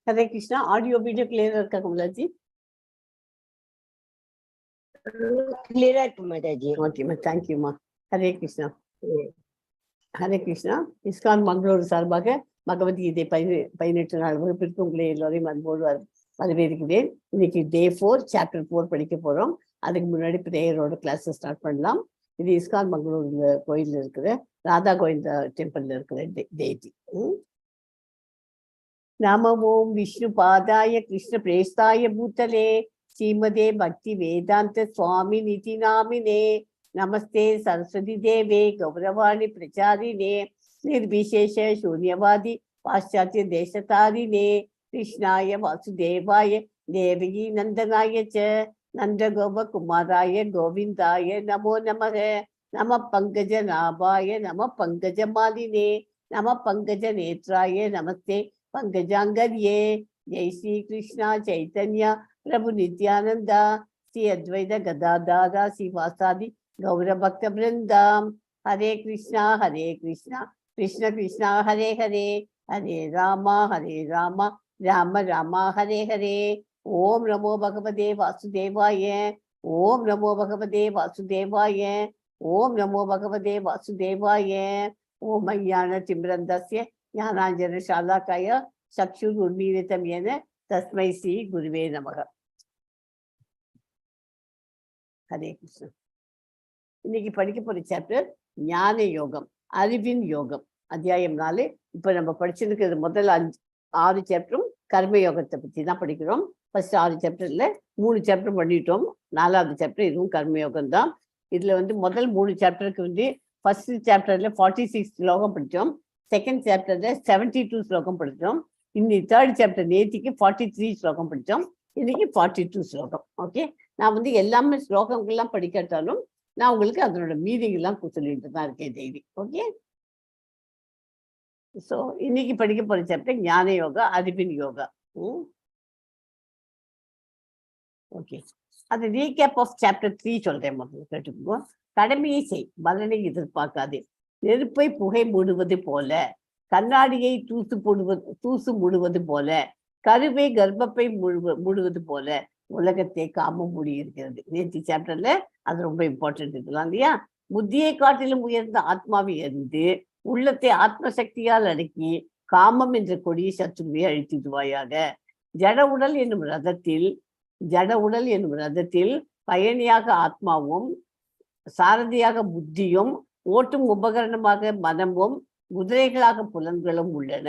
Hare Krishna. Audio video clear irukka Kamalaji? Clear irukku Mataji. Okay ma, thank you ma. Hare Krishna. Hare Krishna. ISKCON Mangaluru சார்பாக பகவத்கீதை 18 நாள் வகுப்பிற்கு உங்களை எல்லோரையும் அன்போடு வரவேற்கிறேன். இன்னைக்கு Day 4 Chapter 4 படிக்க போறோம். அதுக்கு முன்னாடி பிரேயரோட கிளாஸ் ஸ்டார்ட் பண்ணலாம். இது ISKCON மங்களூர்ல கோயில்ல இருக்கிற ராதா கோவிந்தா டெம்பிள்ல இருக்கிற டேட்டி. நம ஓம் விஷ்ணு பாதாய கிருஷ்ண பிரேஸ்தாய பூத்தலே ஸ்ரீமதே பக்தி வேதாந்த சுவாமி நிதி நாமினே நமஸ்தே சரஸ்வதி தேவே கௌரவாணி பிரச்சாரினே நிர்விசேஷ சூன்யவாதி பாশ্চাத்ய தேசதாரினே கிருஷ்ணாய வாசுதேவாய தேவகி நந்தனாய ச நந்த கோப குமாராய கோவிந்தாய நமோ நமக நம பங்கஜ நாபாய நம பங்கஜ மாலினே நம பங்கஜ நேத்ராய நமஸ்தே पंकजांगर्ये जय श्री कृष्णा चैतन्य प्रभु नित्यानंदा श्री अद्वैत गदाधर श्रीवासादि गौर भक्त वृंदा हरे कृष्णा कृष्ण कृष्ण हरे हरे हरे राम राम राम हरे हरे ओम नमो भगवते वासुदेवाय ओम नमो भगवते वासुदेवाय ओम नमो भगवते वासुदेवाय ओम ज्ञानतिमिरन्धस्य ज्ञानांजन शालाकाय चक्षुर्मीलितं येन तस्मै श्री गुरुवे नमः. हरे कृष्ण. இன்னைக்கு படிக்க போற சாப்டர் ஞான யோகம், அறிவின் யோகம், அத்தியாயம் 4. இப்ப நம்ம படிச்சிருக்கிறது முதல் 6 சாப்டரும் கர்ம யோகத்தை பத்தி தான் படிக்கிறோம். ஃபர்ஸ்ட் 6 சாப்டர்ல 3 சாப்டர் பண்ணிட்டோம். 4வது சாப்டர் இதுவும் கர்ம யோகம் தான். இதுல முதல் 3 சாப்டருக்கு ஃபர்ஸ்ட் சாப்டர்ல 46 ஸ்லோகம் படித்தோம். செகண்ட் சாப்டர்ல 72 ஸ்லோகம் படித்தோம். இன்னைக்கு தேர்ட் சாப்டர் நேத்திக்கு 43 ஸ்லோகம் படித்தோம். இன்னைக்கு 42 ஸ்லோகம். ஓகே, நான் எல்லாமே ஸ்லோகங்கள்லாம் படிக்காட்டாலும் நான் உங்களுக்கு அதனோட மீனிங் எல்லாம் சொல்லிட்டு தான் இருக்கேன் டெய்லி. ஓகே, ஸோ இன்னைக்கு படிக்க போற சாப்டர் ஞான யோகா, அறிவின் யோகா. ஓகே, அது ரீகேப் ஆஃப் சாப்டர் 3 சொல்றேன். முதல்ல கேட்டுக்கோ. கடமையை செய், பலனை எதிர்பார்க்காதே. நெருப்பை புகை மூடுவது போல, கண்ணாடியை தூசு மூடுவது போல, கருவை கர்ப்பப்பை மூடுவது போல உலகத்தை காமம் மூடி இருக்கிறது. நேற்று சாப்டர்ல அது ரொம்ப இம்பார்ட்டன்ட் இருக்கலாம் இல்லையா? புத்தியை காட்டிலும் உயர்ந்த ஆத்மாவை அறிந்து உள்ளத்தை ஆத்ம சக்தியால் அடக்கி காமம் என்ற கொடிய சத்துருவை அழித்திடுவாயாக. ஜட உடல் என்னும் ரதத்தில் பயணியாக ஆத்மாவும் சாரதியாக புத்தியும் ஓட்டும் உபகரணமாக மனமும் குதிரைகளாக புலன்களும் உள்ளன.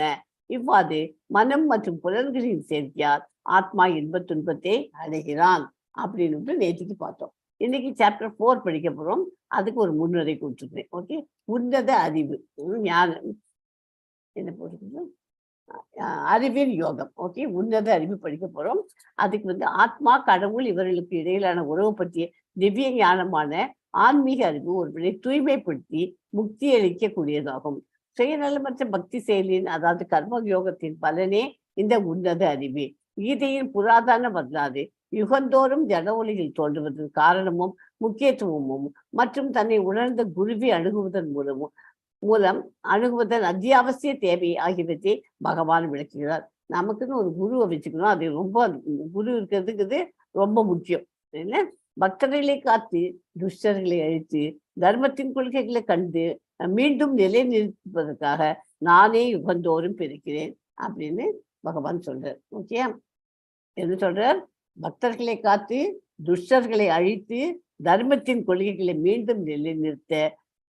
இவ்வாறு மனம் மற்றும் புலன்களின் சேர்க்கையால் ஆத்மா இன்பத் துன்பத்தை அடைகிறான் அப்படின்னு நேற்றுக்கு பார்த்தோம். இன்னைக்கு சாப்டர் 4 படிக்க போறோம். அதுக்கு ஒரு முன்னுரை கொடுத்துருக்கேன். ஓகே, உன்னத அறிவு, ஞானம் என்ன போட்டு அறிவின் யோகம். ஓகே, உன்னத அறிவு படிக்க போறோம். அதுக்கு ஆத்மா கடவுள் இவர்களுக்கு இடையிலான உறவு பற்றிய திவ்ய ஞானமான ஆன்மீக அறிவு ஒருவரை தூய்மைப்படுத்தி முக்தி அளிக்கக்கூடியதாகும். சுயநலமற்ற பக்தி செயலின், அதாவது கர்ம யோகத்தின் பலனே இந்த உன்னத அறிவு. கீதையின் புராதன வரலாறு யுகந்தோறும் ஜன ஒளியில் தோன்றுவதற்கு காரணமும் முக்கியத்துவமும் மற்றும் தன்னை உணர்ந்த குருவை மூலம் அணுகுவதன் அத்தியாவசிய தேவை ஆகியவற்றை பகவான் விளக்குகிறார். நமக்குன்னு ஒரு குருவை வச்சுக்கணும். அது ரொம்ப, குரு இருக்கிறதுக்கு ரொம்ப முக்கியம். என்ன, பக்தர்களை காத்து துஷ்டர்களை அழித்து தர்மத்தின் கொள்கைகளை கண்டு மீண்டும் நிலைநிறுத்துவதற்காக நானே யுகந்தோறும் பிறக்கிறேன் அப்படின்னு பகவான் சொல்றார். ஓகே, என்ன சொல்றார்? பக்தர்களை காத்து துஷ்டர்களை அழித்து தர்மத்தின் கொள்கைகளை மீண்டும்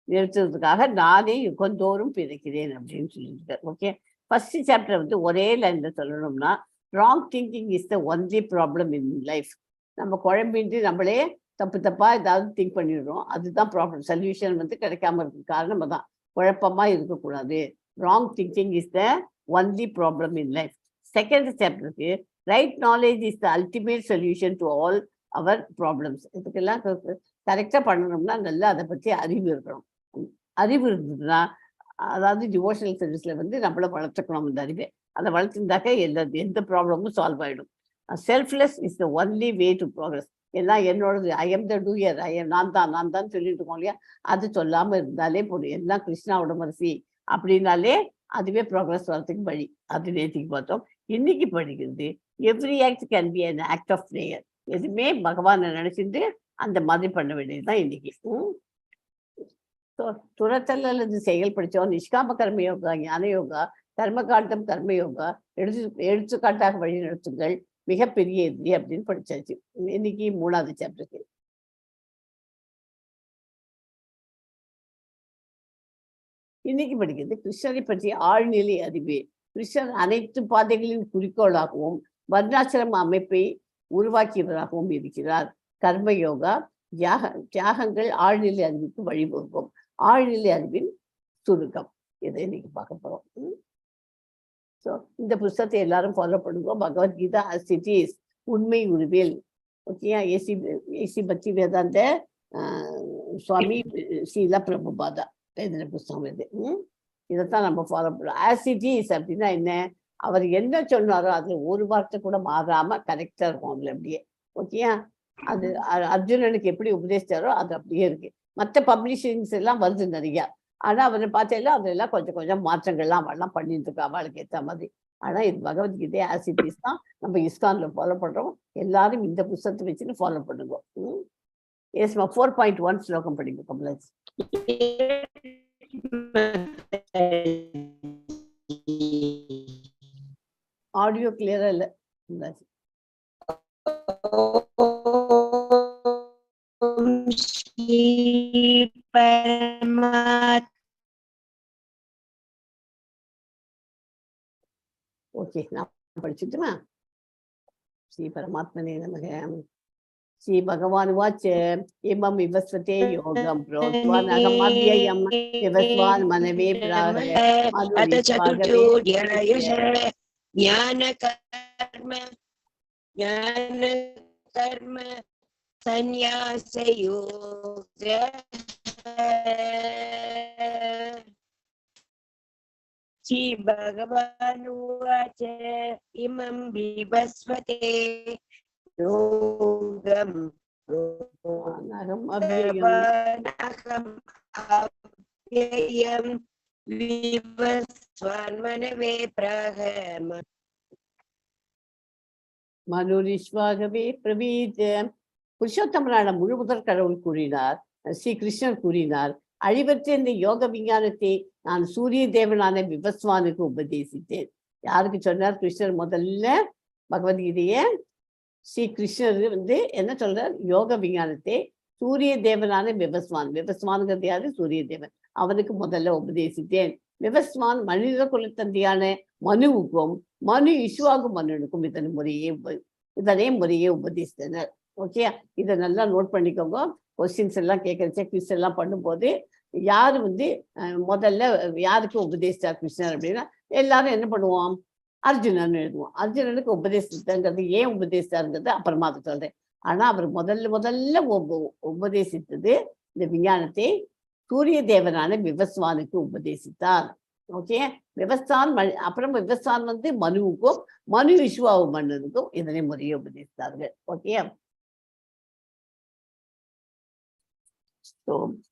நிறுத்துவதற்காக நானே யுகந்தோறும் பிறக்கிறேன் அப்படின்னு சொல்லியிருக்கார். ஓகே, ஃபர்ஸ்ட் சாப்டர் ஒரே லைன்ல சொல்லணும்னா, wrong thinking is the only problem in life. நம்ம குழம்பின்றி நம்மளே தப்பா ஏதாவது திங்க் பண்ணிடுறோம். அதுதான் ப்ராப்ளம். சொல்யூஷன் கிடைக்காம இருக்கு காரணம் தான். குழப்பமா இருக்கக்கூடாது. Wrong thinking is the only problem in life. Second சாப்டருக்கு right knowledge is the ultimate solution to all our ப்ராப்ளம்ஸ். இதுக்கெல்லாம் கரெக்டா பண்ணணும்னா நல்லா அதை பற்றி அறிவு இருக்கணும். அறிவு இருந்ததுன்னா, அதாவது டிவோஷனல் சர்வீஸ்ல நம்மள வளர்த்துக்கணும். அந்த அறிவை அதை வளர்த்துருந்தாக்க எந்த ப்ராப்ளமும் சால்வ் ஆயிடும். Selfless is the only way to progress. எல்லாம் என்னோடது, ஐ எம் த டூயர், நான் தான் சொல்லிட்டு இருக்கோம் இல்லையா? அது சொல்லாம இருந்தாலே போதும். எல்லாம் கிருஷ்ணாவோட மரசி அப்படின்னாலே அதுவே ப்ராக்ரஸ் வரதுக்கு வழி. அது நேற்றுக்கு பார்த்தோம். இன்னைக்கு படிக்கிறது every act can be an act of prayer. எதுவுமே பகவானை நினைச்சிட்டு அந்த மாதிரி பண்ண வேண்டியதுதான் இன்னைக்கு. துரத்தல் அல்லது செயல் படித்தோம். நிஷ்காம கர்மயோகா, ஞான யோகா, கர்மகாண்டம் கர்மயோகா, எடுத்துக்காட்டாக வழி நடத்துங்கள் மிகப்பெரிய எதிரி அப்படின்னு படிச்சாச்சு. இன்னைக்கு 3வது சாப்டருக்கு. இன்னைக்கு படிக்கிறது கிருஷ்ணரை பற்றிய ஆழ்நிலை அறிவு. கிருஷ்ணர் அனைத்து பாதைகளின் குறிக்கோளாகவும் வர்ணாசிரம அமைப்பை உருவாக்கியவராகவும் இருக்கிறார். கர்மயோகா தியாகங்கள் ஆழ்நிலை அறிவுக்கு வழிவகுக்கும். ஆழ்நிலை அறிவின் சுருக்கம் இதை இன்னைக்கு பார்க்க போறோம். ஸோ இந்த புஸ்தகத்தை எல்லாரும் ஃபாலோ பண்ணுவோம். பகவத்கீதா as it is, உண்மை உருவில். ஓகேயா? ஏசி பக்தி வேதாந்த சுவாமி ஸ்ரீலா பிரபுபாதா எழுதின புஸ்தகம் இது. இதைத்தான் நம்ம ஃபாலோ பண்ணுறோம். as it is அப்படின்னா என்ன? அவர் என்ன சொன்னாரோ அதுல ஒரு வார்த்தை கூட மாறாம கரெக்டா இருக்கும். அதுல அப்படியே ஓகேயா? அது அர்ஜுனனுக்கு எப்படி உபதேசிச்சாரோ அது அப்படியே இருக்கு. மற்ற பப்ளிஷிங்ஸ் எல்லாம் வருது நிறையா. ஆனா அவரை பார்த்தேன்னா அதெல்லாம் கொஞ்சம் கொஞ்சம் மாற்றங்கள்லாம் அவெல்லாம் பண்ணிட்டு இருக்கா அவளுக்கு ஏற்ற மாதிரி. ஆனா இது பகவத்கீதை as it is தான் நம்ம இஸ்கான்ல ஃபாலோ பண்றோம். எல்லாரும் இந்த புத்தகத்தை வச்சுன்னு ஃபாலோ பண்ணுங்க. எஸ்மா 4.1 ஸ்லோகம் படிங்க கமலேஷ். ஆடியோ கிளியரா இல்லை. ஓகே, நான் படிச்சுட்டுமா? ஸ்ரீ பரமாத்மனே நமக. ஸ்ரீ பகவான் வாச்ச இமம் விவஸ்வதே யோகம் ப்ரோத்வான் அகமவ்யயம் விவஸ்வான் மனவே பிராக ஞான கர்ம சந்நியாச யோக ஸ்ரீ பகவான் உவாச்ச இமம் விவஸ்வதே யோகம் அவ்யயம் விவஸ்வான் மனவே பிராக மனுரிஷ்வாகவே பிரவீத். புருஷோத்தமனான முழுமுதற் கடவுள் கூறினார், ஸ்ரீ கிருஷ்ணர் கூறினார், அழிவற்ற இந்த யோக விஞ்ஞானத்தை நான் சூரிய தேவனான விவஸ்வானுக்கு உபதேசித்தேன். யாருக்கு சொன்னார்? கிருஷ்ணர் முதல்ல பகவத்கீதைய ஸ்ரீ கிருஷ்ணர் என்ன சொல்றார்? யோக விஞ்ஞானத்தை சூரிய தேவனான விவஸ்வானுங்கிறது யாரு? சூரிய தேவன். அவனுக்கு முதல்ல உபதேசித்தேன். விவஸ்வான் மனித குலத்தந்தையான மனுவுக்கும் மனு இஷ்வாகு மன்னனுக்கும் இதனே முறையே உபதேசித்தனர். ஓகே, இதை நல்லா நோட் பண்ணிக்கோங்க. கொஸ்டின்ஸ் எல்லாம் கேட்கறச்ச குவிஸ் எல்லாம் பண்ணும்போது யாரு முதல்ல யாருக்கு உபதேசித்தார் கிருஷ்ணர் அப்படின்னா எல்லாரும் என்ன பண்ணுவோம்? அர்ஜுனன் எழுதுவோம். அர்ஜுனனுக்கு உபதேசித்தங்கிறது ஏன் உபதேசித்தாருங்கிறது அப்புறமா அது சொல்றேன். ஆனா அவர் முதல்ல உபதேசித்தது இந்த விஞ்ஞானத்தை சூரிய தேவனான விவஸ்வானுக்கு உபதேசித்தார். ஓகே, விவஸ்தான் அப்புறம் விவஸ்தான் மனுவுக்கும் மனு விஸ்வாவு மன்னனுக்கும் இதனை முறையை உபதேசித்தார்கள். ஓகே,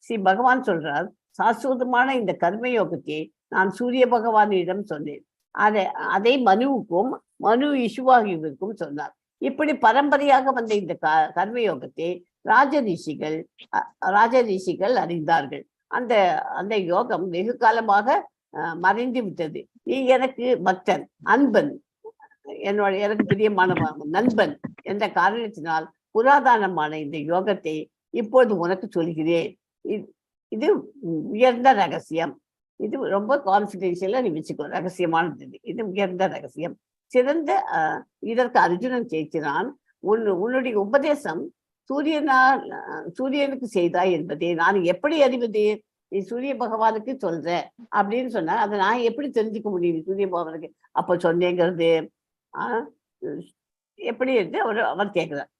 ஸ்ரீ பகவான் சொல்றார், சாஸ்வதமான இந்த கர்மயோகத்தை நான் சூரிய பகவானிடம் சொன்னேன். அதை மனுவுக்கும் மனு இசுவாகியவருக்கும் சொன்னார். இப்படி பரம்பரையாக வந்த இந்த கர்மயோகத்தை ராஜரிஷிகள் அறிந்தார்கள். அந்த யோகம் வெகு காலமாக மறைந்து விட்டது. நீ எனக்கு பக்தன், அன்பன், எனக்கு பிரியமான நண்பன் என்ற காரணத்தினால் புராதனமான இந்த யோகத்தை இப்போது உனக்கு சொல்கிறேன். இது உயர்ந்த ரகசியம். இது ரொம்ப கான்ஃபிடென்ஷியலா நீ வச்சுக்கோ. ரகசியமானது. இது உயர்ந்த ரகசியம். சிறந்த இதற்கு அர்ஜுனன் கேட்கிறான், உன்னுடைய உபதேசம் சூரியனுக்கு செய்தாய் என்பதை நான் எப்படி அறிவது? நீ சூரிய பகவானுக்கு சொல்ற அப்படின்னு சொன்னா அதை நான் எப்படி தெரிஞ்சுக்க முடியும்? சூரிய பகவானுக்கு அப்ப சொன்னேங்கிறது எப்படி இருந்து அவர் கேட்கிறார்.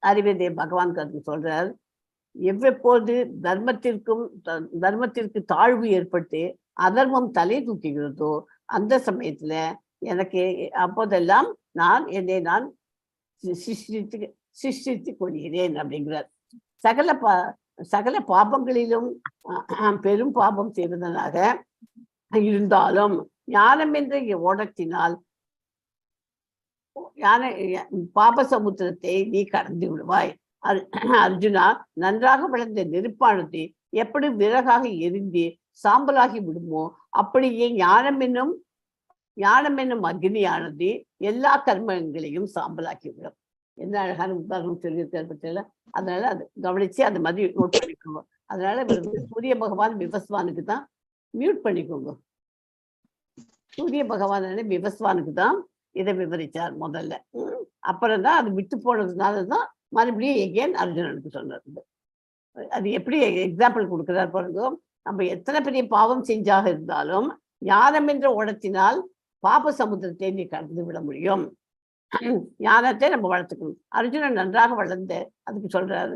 அறிவதே பகவான் கருத்து சொல்றார், எவ்வப்போது தர்மத்திற்கு தாழ்வு ஏற்பட்டு அதர்மம் தலை தூக்குகிறதோ அந்த சமயத்துல எனக்கு அப்போதெல்லாம் என்னை நான் சிருஷ்டித்து கொள்கிறேன் அப்படிங்கிறார். சகல பாபங்களிலும் பெரும் பாபம் செய்வதனாக இருந்தாலும் ஞானம் என்ற ஓடத்தினால் பாப சமுத்திரத்தை நீ கடந்து விடுவாய். அர்ஜுனா, நன்றாக வளர்ந்த நெருப்பானது எப்படி விறகாக எரிந்து சாம்பலாகி விடுமோ அப்படியே ஞானம் என்னும் அக்னியானது எல்லா கர்மங்களையும் சாம்பலாக்கி விடும். என்ன அழகான உதாரணம் சொல்லியிருக்காரு பற்றியில. அதனால அது கவனிச்சு அந்த மாதிரி நோட் பண்ணிக்கோங்க. அதனால சூரிய பகவான் விவஸ்வானுக்கு தான் மியூட் பண்ணிக்கோங்க. சூரிய பகவான் விவஸ்வானுக்கு தான் இதை விவரிச்சார் முதல்ல. அப்புறம் தான் அது விட்டு போனதுனாலதான் மறுபடியும் எகேன் அர்ஜுனனுக்கு சொன்னது. அது எப்படி எக்ஸாம்பிள் கொடுக்கிறார் பாருங்க. நம்ம எத்தனை பெரிய பாவம் செஞ்சாக இருந்தாலும் ஞானம் என்ற ஓடத்தினால் பாப சமுத்திரத்தை நீ கடந்து விட முடியும். ஞானத்தை நம்ம வளர்த்துக்கணும். அர்ஜுனன் நன்றாக வளர்ந்து அதுக்கு சொல்றாரு,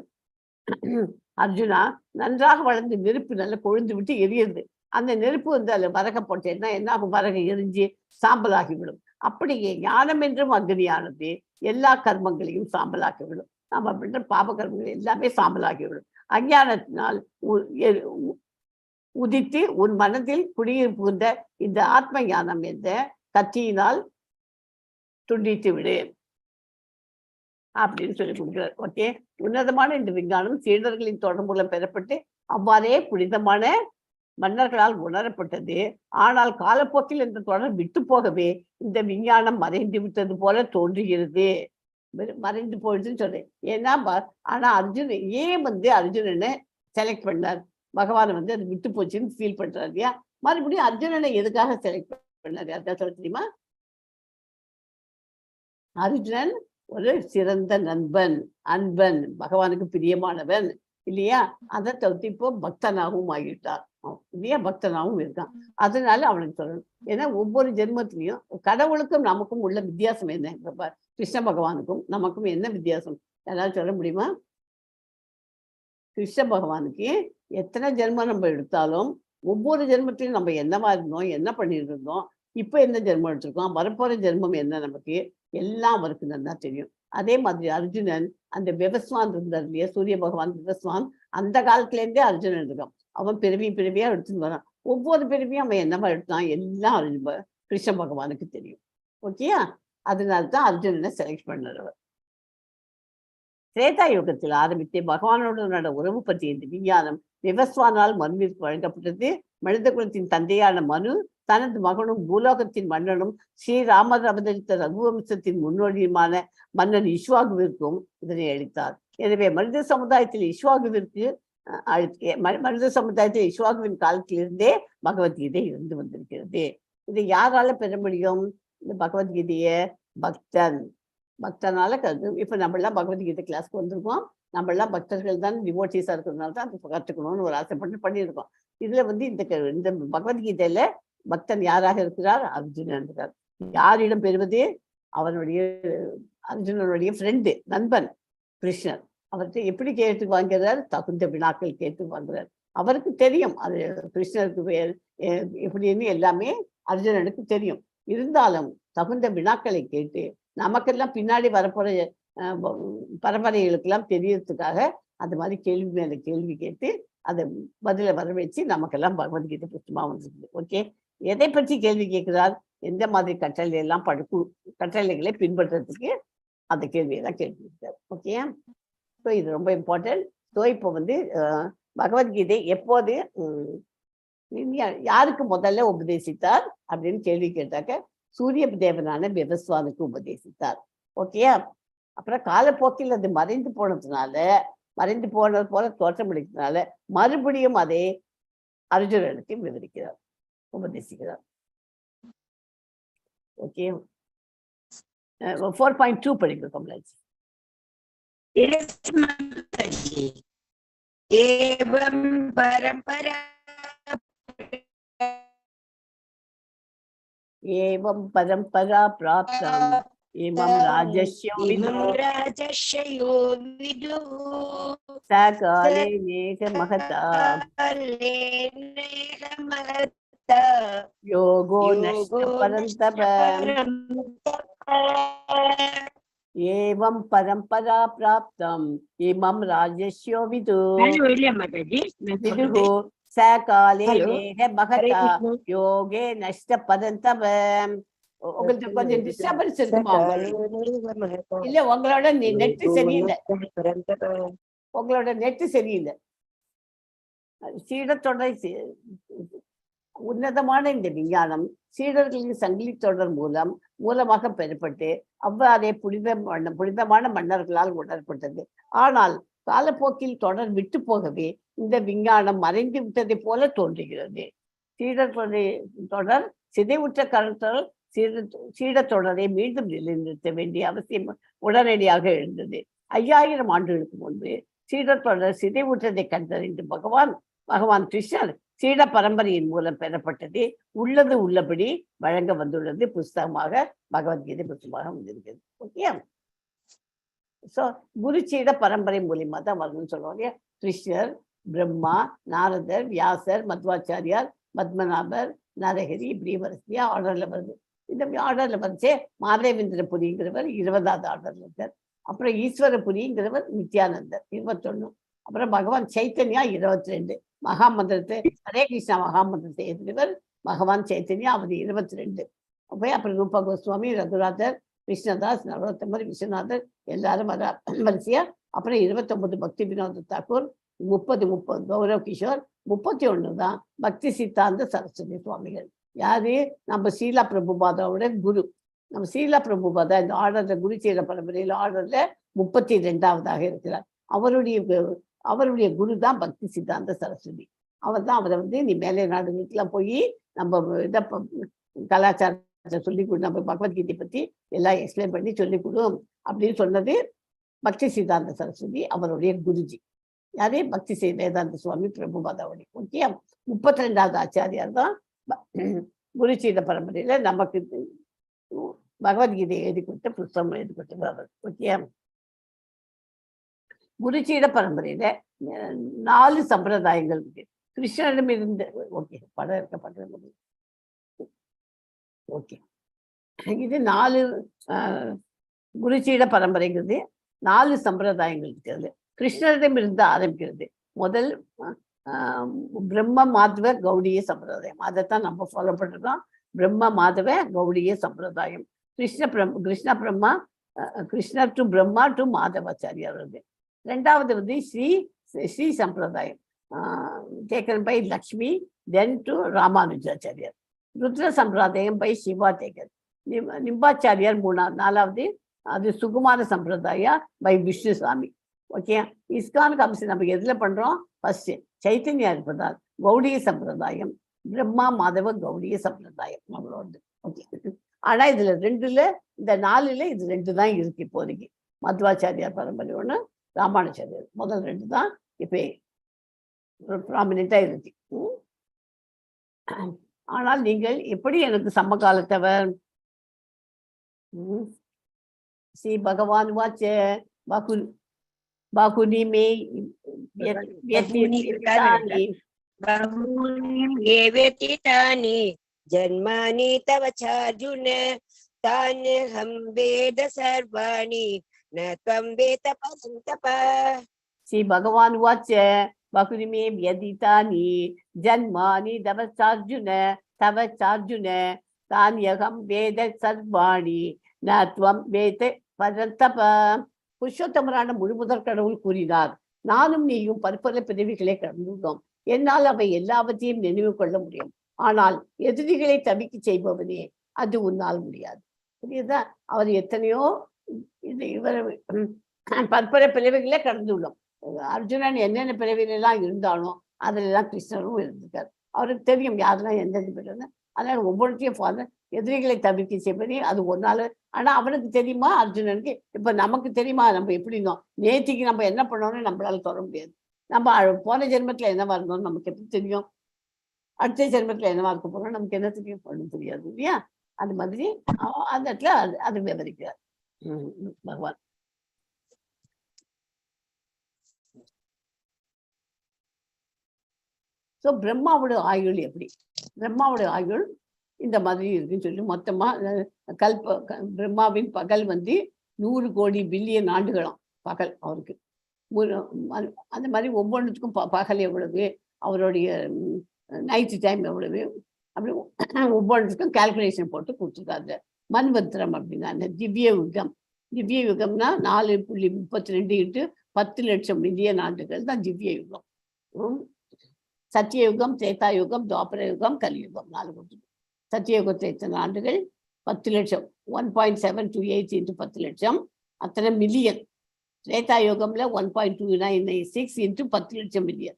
அர்ஜுனா, நன்றாக வளர்ந்து நெருப்பு நல்லா கொழுந்து விட்டு எரியுது. அந்த நெருப்பு அதில் வரக போட்டேன்னா என்ன ஆகும்? வரக எரிஞ்சு சாம்பலாகிவிடும். அப்படியே ஞானம் என்றும் அக்னியானது எல்லா கர்மங்களையும் சாம்பலாக்கிவிடும். நம்ம அப்படின்ற பாப கர்மங்கள் எல்லாமே சாம்பலாகிவிடும். அஞ்ஞானத்தினால் உதித்து உன் மனதில் குடியிருப்புகின்ற இந்த ஆத்ம ஞானம் என்ற கத்தியினால் துண்டித்து விடு அப்படின்னு சொல்லி கொடுக்கிறார். ஓகே, உன்னதமான இந்த விஞ்ஞானம் சீடர்களின் தொடர் மூலம் பெறப்பட்டு அவ்வாறே புனிதமான மன்னர்களால் உணரப்பட்டது. ஆனால் காலப்போக்கில் இந்த தொடர் விட்டு போகவே இந்த விஞ்ஞானம் மறைந்து விட்டது போல தோன்றுகிறது. மறைந்து போயிடுதுன்னு சொல்றேன். ஏன்னா ஆனா ஏன் அர்ஜுனனை செலக்ட் பண்ணார்? பகவான் அது விட்டு போச்சுன்னு ஃபீல் பண்றாரு இல்லையா? மறுபடியும் அர்ஜுனனை எதுக்காக செலக்ட் பண்ணாரு? அதான் சொல்ல தெரியுமா? அர்ஜுனன் ஒரு சிறந்த நண்பன், அன்பன், பகவானுக்கு பிரியமானவன் இல்லையா? அதை தவிர்த்து இப்போ பக்தனாகவும் ஆகிட்டார் இல்லையா? பக்தனாகவும் இருக்கான். அதனால அவனுக்கு சொல்லணும். ஏன்னா ஒவ்வொரு ஜென்மத்திலையும் கடவுளுக்கும் நமக்கும் உள்ள வித்தியாசம் என்ன? கிருஷ்ண பகவானுக்கும் நமக்கும் என்ன வித்தியாசம்? யாராவது சொல்ல முடியுமா? கிருஷ்ண பகவானுக்கு எத்தனை ஜென்மம் நம்ம எடுத்தாலும் ஒவ்வொரு ஜென்மத்திலையும் நம்ம என்னவா இருந்தோம், என்ன பண்ணிட்டு இருந்தோம், இப்ப என்ன ஜென்மம் எடுத்திருக்கோம், வரப்போற ஜென்மம் என்ன, நமக்கு எல்லாம் அவருக்கு நல்லா தெரியும். அதே மாதிரி அர்ஜுனன் அந்த விவஸ்வான் இருந்தார் இல்லையா? சூரிய பகவான் விவஸ்வான் அந்த காலத்துல இருந்தே அர்ஜுனன் இருக்கான். அவன் பிறவியா எடுத்துன்னு வரான். ஒவ்வொரு பிறவியும் அவன் என்னவா எடுத்தான் எல்லாம் கிருஷ்ண பகவானுக்கு தெரியும். ஓகேயா? அதனால்தான் அர்ஜுனனை செலக்ட் பண்ணவர். திரேதா யுகத்தில் ஆரம்பித்து பகவானோட உறவு பற்றிய இந்த விஞ்ஞானம் விவஸ்வானால் மனுவிற்கு வழங்கப்பட்டது. மனித குலத்தின் தந்தையான மனு தனது மகனும் பூலோகத்தின் மன்னனும் ஸ்ரீராமர் அவதரித்த ரகுவம்சத்தின் முன்னோடியுமான மன்னன் இஷ்வாகுவிற்கும் இதனை அளித்தார். எனவே மனித சமுதாயத்தில் இஷ்வாகுவின் காலத்திலிருந்தே பகவத்கீதை இருந்து வந்திருக்கிறது. இதை யாரால பெற முடியும்? இந்த பகவத்கீதைய பக்தனால இப்ப நம்ம எல்லாம் பகவத்கீதை கிளாஸ்க்கு வந்திருக்கோம். நம்ம எல்லாம் பக்தர்கள் தான், டிவோட்டீஸா இருக்கிறதுனால தான் அது கற்றுக்கணும்னு ஒரு ஆசைப்பட்டு பண்ணியிருக்கோம். இதுல இந்த பகவத்கீதையில பக்தன் யாராக இருக்கிறார்? அர்ஜுனன் இருக்கிறார். யாரிடம் பெறுவது? அர்ஜுனனுடைய ஃப்ரெண்டு, நண்பன் கிருஷ்ணர். அவர்கிட்ட எப்படி கேட்டு வாங்குறார்? தகுந்த வினாக்கள் கேட்டு வாங்குறார். அவருக்கு தெரியும் அது கிருஷ்ணருக்கு எப்படின்னு எல்லாமே அர்ஜுனனுக்கு தெரியும். இருந்தாலும் தகுந்த வினாக்களை கேட்டு நமக்கெல்லாம் பின்னாடி வரப்போற பரம்பரைகளுக்கெல்லாம் தெரியறதுக்காக அந்த மாதிரி கேள்வி மேல கேள்வி கேட்டு அதை பதில வர வச்சு நமக்கெல்லாம் பகவத்கீதை புத்தகமா வந்துருக்குது. ஓகே, எதை பற்றி கேள்வி கேட்கிறார்? எந்த மாதிரி கட்டளைகளை பின்பற்றுறதுக்கு அந்த கேள்வியெல்லாம் கேட்டுருக்கார். ஓகே, ஸோ இது ரொம்ப இம்பார்ட்டன்ட். ஸோ இப்போ பகவத்கீதை எப்போது யாருக்கு முதல்ல உபதேசித்தார் அப்படின்னு கேள்வி கேட்டாக்க சூரிய தேவனான விவஸ்வானுக்கு உபதேசித்தார். ஓகேயா? அப்புறம் காலப்போக்கில் அது மறைந்து போனது போல தோற்றமளிக்கிறதுனால மறுபடியும் அதை அர்ஜுனனுக்கு விவரிக்கிறார், உபதேசிக்கிறார். ஓகே, 4.2 படிக்கிறோம் கமலாஜி. ஏவம் பரம்பரா பிராப்தம் இமம் ராஜஸ்யோ விது சகாலே நேக மகதா யோகோ நஷ்ட பரந்தப एवं परंपरा प्राप्तम इमं राजस्यो विदुः सकाले नेह महता योगे नष्ट पदंतम உங்களுக்கு கொஞ்சம் டிஸ்டர்பன்ஸ் இருக்குமா இல்ல உங்களோட நெட் சரியில்லை உங்களோட நெட் சரியில்லை சீடத்தொடரை உன்னதமான இந்த விஞ்ஞானம் சீடர்களின் சங்கிலி தொடர் மூலமாக பெறப்பட்டு அவ்வாறே புனிதமான மன்னர்களால் உணரப்பட்டது. ஆனால் காலப்போக்கில் தொடர் விட்டு போகவே இந்த விஞ்ஞானம் மறைந்து விட்டதை போல தோன்றுகிறது. தொடர் சிதைவுற்ற காரணத்தால் சீடத்தொடரை மீண்டும் நிலைநிறுத்த வேண்டிய அவசியம் உடனடியாக எழுந்தது. 5000 ஆண்டுகளுக்கு முன்பு சீடத்தொடர் சிதைவுற்றதை கண்டறிந்து பகவான் கிருஷ்ணர் சீட பரம்பரையின் மூலம் பெறப்பட்டது உள்ளது உள்ளபடி வழங்க வந்துள்ளது புஸ்தகமாக பகவத்கீதை புத்தகமாக வந்திருக்கிறது. ஓகே, ஸோ குரு சீட பரம்பரை மூலியமா தான் வரணும்னு சொல்லுவாங்க. கிருஷ்ணர், பிரம்மா, நாரதர், வியாசர், மத்வாச்சாரியார், பத்மநாபர், நரஹரி, இப்படி வரிசையா ஆர்டர்ல வருது. இந்த ஆர்டர்ல வந்துச்சு மாதேவேந்திரபுரிங்கிறவர் 20வது ஆர்டர்ல இருக்கார். அப்புறம் ஈஸ்வரபுரிங்கிறவர் நித்யானந்தர் 21. அப்புறம் பகவான் சைத்தன்யா 22. மகாமந்திரத்தை ஹரே கிருஷ்ணா மகாமந்திரத்தை எழுதினவர் பகவான் சைத்தன்யா, அவர் 22. அப்புறம் ரூபா கோஸ்வாமி, ரகுநாதர், கிருஷ்ணதாஸ், நரோத்தமர், விஸ்வநாதர் எல்லாரும் வரிசையா. அப்புறம் 29 பக்தி வினோத தாக்கூர், 30 கௌரவ் கிஷோர், 31 தான் பக்தி சித்தாந்த சரஸ்வதி சுவாமிகள். யாரு? நம்ம சீலா பிரபுபாதாவோட குரு. நம்ம சீலா பிரபுபாதா இந்த ஆர்டர்ல குரு சீல பரம்பரையில் ஆர்டர்ல 32வது இருக்கிறார். அவருடைய குரு தான் பக்தி சித்தாந்த சரஸ்வதி. அவர் தான் அவரை நீ மேலை நாடுகளுக்கெல்லாம் போய் நம்ம இதை கலாச்சாரத்தை சொல்லிக் கொடு, நம்ம பகவத்கீதை பத்தி எல்லாம் எக்ஸ்பிளைன் பண்ணி சொல்லிக் கொடு அப்படின்னு சொன்னது பக்தி சித்தாந்த சரஸ்வதி, அவருடைய குருஜி. யாரே? பக்தி வேதாந்த சுவாமி பிரபுபாதாவுடைய. ஓகே, 32வது ஆச்சாரியார் தான் குருச்சீத பரம்பரையில நமக்கு பகவத்கீதை எழுதி கொடுத்த புத்தகம் எழுதி கொடுத்தவர். ஓகே, குருச்சீட பரம்பரையில 4 சம்பிரதாயங்கள் இருக்கு. கிருஷ்ணரிடம் இருந்து ஓகே படம் இருக்க. ஓகே, இது 4 குருச்சீட பரம்பரைங்கிறது 4 சம்பிரதாயங்கள் இருக்கிறது. கிருஷ்ணரிடம் இருந்து ஆரம்பிக்கிறது. முதல் பிரம்ம மாதவ கௌடிய சம்பிரதாயம், அதைத்தான் நம்ம ஃபாலோ பண்ணிருக்கோம். பிரம்ம மாதவ கௌடிய சம்பிரதாயம். கிருஷ்ணர் டு பிரம்மா டு மாதவாச்சாரியார் வருது. 2வது ஸ்ரீ சம்பிரதாயம் taken by Lakshmi, then to Ramanujacharyar. Rudra சம்பிரதாயம் பை சிவா டேக்கன். நிம்பாச்சாரியார் 4வது. அது சுகுமார சம்பிரதாயா பை விஷ்ணு சுவாமி. ஓகே, இஸ்கான் கம்சி நம்ம எதுல பண்றோம்? ஃபர்ஸ்ட் சைத்தன்யா இருப்பதால் கௌடிய சம்பிரதாயம், பிரம்மா மாதவ கௌடிய சம்பிரதாயம் நம்மளோட. ஓகே, ஆனா இதுல 2ல இந்த 4ல இது 2 தான் இருக்கு இப்போதைக்கு. மத்வாச்சாரியார் பரம்பரை 1, ராமானுஜாரியார் முதல் 2 தான் இப்ப ப்ராமினெண்டா இருக்கு. ஆனால் நீங்கள் எப்படி எனக்கு சமகாலத்தவர்? ஸ்ரீ பகவான் வாச்ச बाकुनी में व्यतीतानि जन्मानि तव चार्जुन तान्यहं वेद सर्वाणि न त्वं वेद परन्तप. श्री भगवान वाच बाकुनी में व्यतीतानि जन्मानि तव चार्जुन तान्यहं वेद सर्वाणि न त्वं वेद परन्तप. புருஷோத்தமரான முழுமுதற் கடவுள் கூறினார், நானும் நீயும் பற்பல பிறவிகளை கடந்துள்ளோம். என்னால் அவை எல்லாவற்றையும் நினைவு கொள்ள முடியும். ஆனால் எதிரிகளை தவிக்க செய்பவனே, அது உன்னால் முடியாது. புரியுதா? அவர் எத்தனையோ இவர் பற்பல பிறவிகளே கடந்துள்ளோம். அர்ஜுனன் என்னென்ன பிறவிலாம் இருந்தானோ அதுலலாம் கிருஷ்ணரும் இருந்திருக்காரு. அவருக்கு தெரியும் யாரெல்லாம் எந்தெந்த பிறகு. அதனால ஒவ்வொருத்தையும் ஃபாலோ எதிரிகளை தவிர்க்க செய்வதே அது ஒரு நாள். ஆனா அவனுக்கு தெரியுமா அர்ஜுனனுக்கு? இப்ப நமக்கு தெரியுமா நம்ம எப்படி இருந்தோம், நேத்திக்கு நம்ம என்ன பண்ணோம்னு நம்மளால சொல்ல முடியாது. நம்ம போன ஜென்மத்துல என்னவா இருந்தோம்னு நமக்கு எப்படி தெரியும்? அடுத்த ஜென்மத்துல என்னவா இருக்க போறோம் நமக்கு என்ன தெரியும்? ஒன்றும் தெரியாது இல்லையா? அது மாதிரி அந்த இடத்துல அது விவரிக்கிறார் பகவான். ஸோ பிரம்மாவோட ஆயுள் எப்படி? பிரம்மாவோட ஆயுள் இந்த மாதிரி இருக்குன்னு சொல்லி மொத்தமா பிரம்மாவின் பகல் 100 கோடி பில்லியன் ஆண்டுகளாம் பகல் அவருக்கு. அந்த மாதிரி ஒவ்வொன்றுத்துக்கும் பகல் எவ்வளவு, அவருடைய நைட்டு டைம் எவ்வளவு, அப்படி ஒவ்வொன்றுக்கும் கால்குலேஷன் போட்டு கொடுத்துருக்காங்க. மன்வத்திரம் அப்படின்னா திவ்ய யுகம். திவ்ய யுகம்னா 4.32 into 10 லட்சம் மில்லியன் ஆண்டுகள் தான் திவ்ய யுகம். சத்தியயுகம், திரேதாயுகம், துவாபர யுகம், கலியுகம் 4 கொடுத்து. சத்தியயுகத்தில் எத்தனை ஆண்டுகள்? 10 லட்சம். 1.728 into 10 லட்சம், அத்தனை மில்லியன். திரேதாயுகம்ல 1.2996 into 10 லட்சம் மில்லியன்.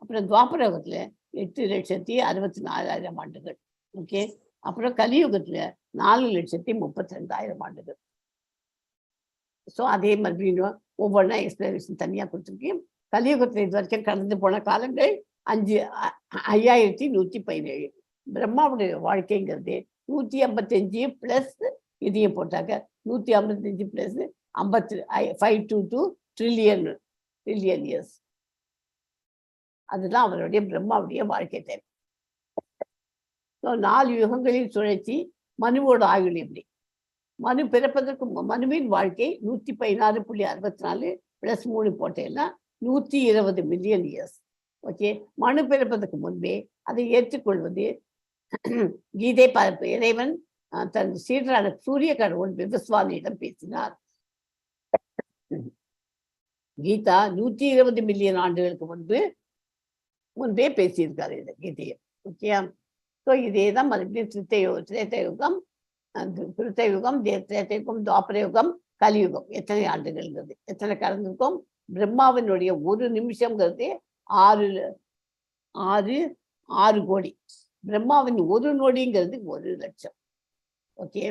அப்புறம் துவாபர யுகத்துல 8,64,000 ஆண்டுகள். ஓகே. அப்புறம் கலியுகத்துல 4,32,000 ஆண்டுகள். ஸோ அதே மாதிரி ஒவ்வொன்றா எக்ஸ்பிளனேஷன் தனியாக கொடுத்துருக்கேன். கலியுகத்தில் இது வரைக்கும் கடந்து போன காலங்கள் 5,117. பிரம்மாவுடைய வாழ்க்கைங்கிறது 155 பிளஸ் இதையும் போட்டாக்க 155 பிளஸ் 522 ட்ரில்லியன் இயர்ஸ். அதுதான் அவருடைய பிரம்மாவுடைய வாழ்க்கை டைம். 4 யுகங்களில் சுழற்சி. மனுவோட ஆயுள் எப்படி? மனு பிறப்பதற்கு மனுவின் வாழ்க்கை 116.64 பிளஸ் 3 போட்டேன்னா 120 மில்லியன் இயர்ஸ். ஓகே. மனு பிறப்பதற்கு முன்பே அதை ஏற்றுக்கொள்வது கீதை பார்ப்பு. இறைவன் தன் சீடரான சூரிய கடவுள் விவஸ்வானியிடம் பேசினார். கீதா 120 மில்லியன் ஆண்டுகளுக்கு முன்பே பேசியிருக்காரு இந்த கீதையை. ஓகே. ஸோ இதே தான் மறுபடியும் திரேதாயுகம், திரேதாயுகம், துவாபர யுகம், கலியுகம். எத்தனை ஆண்டுகள்ங்கிறது, எத்தனை கடந்திருக்கும்? பிரம்மாவினுடைய ஒரு நிமிஷம்ங்கிறது 6 கோடி. பிரம்மாவின் ஒரு நொடிங்கிறது 1 லட்சம். ஓகே.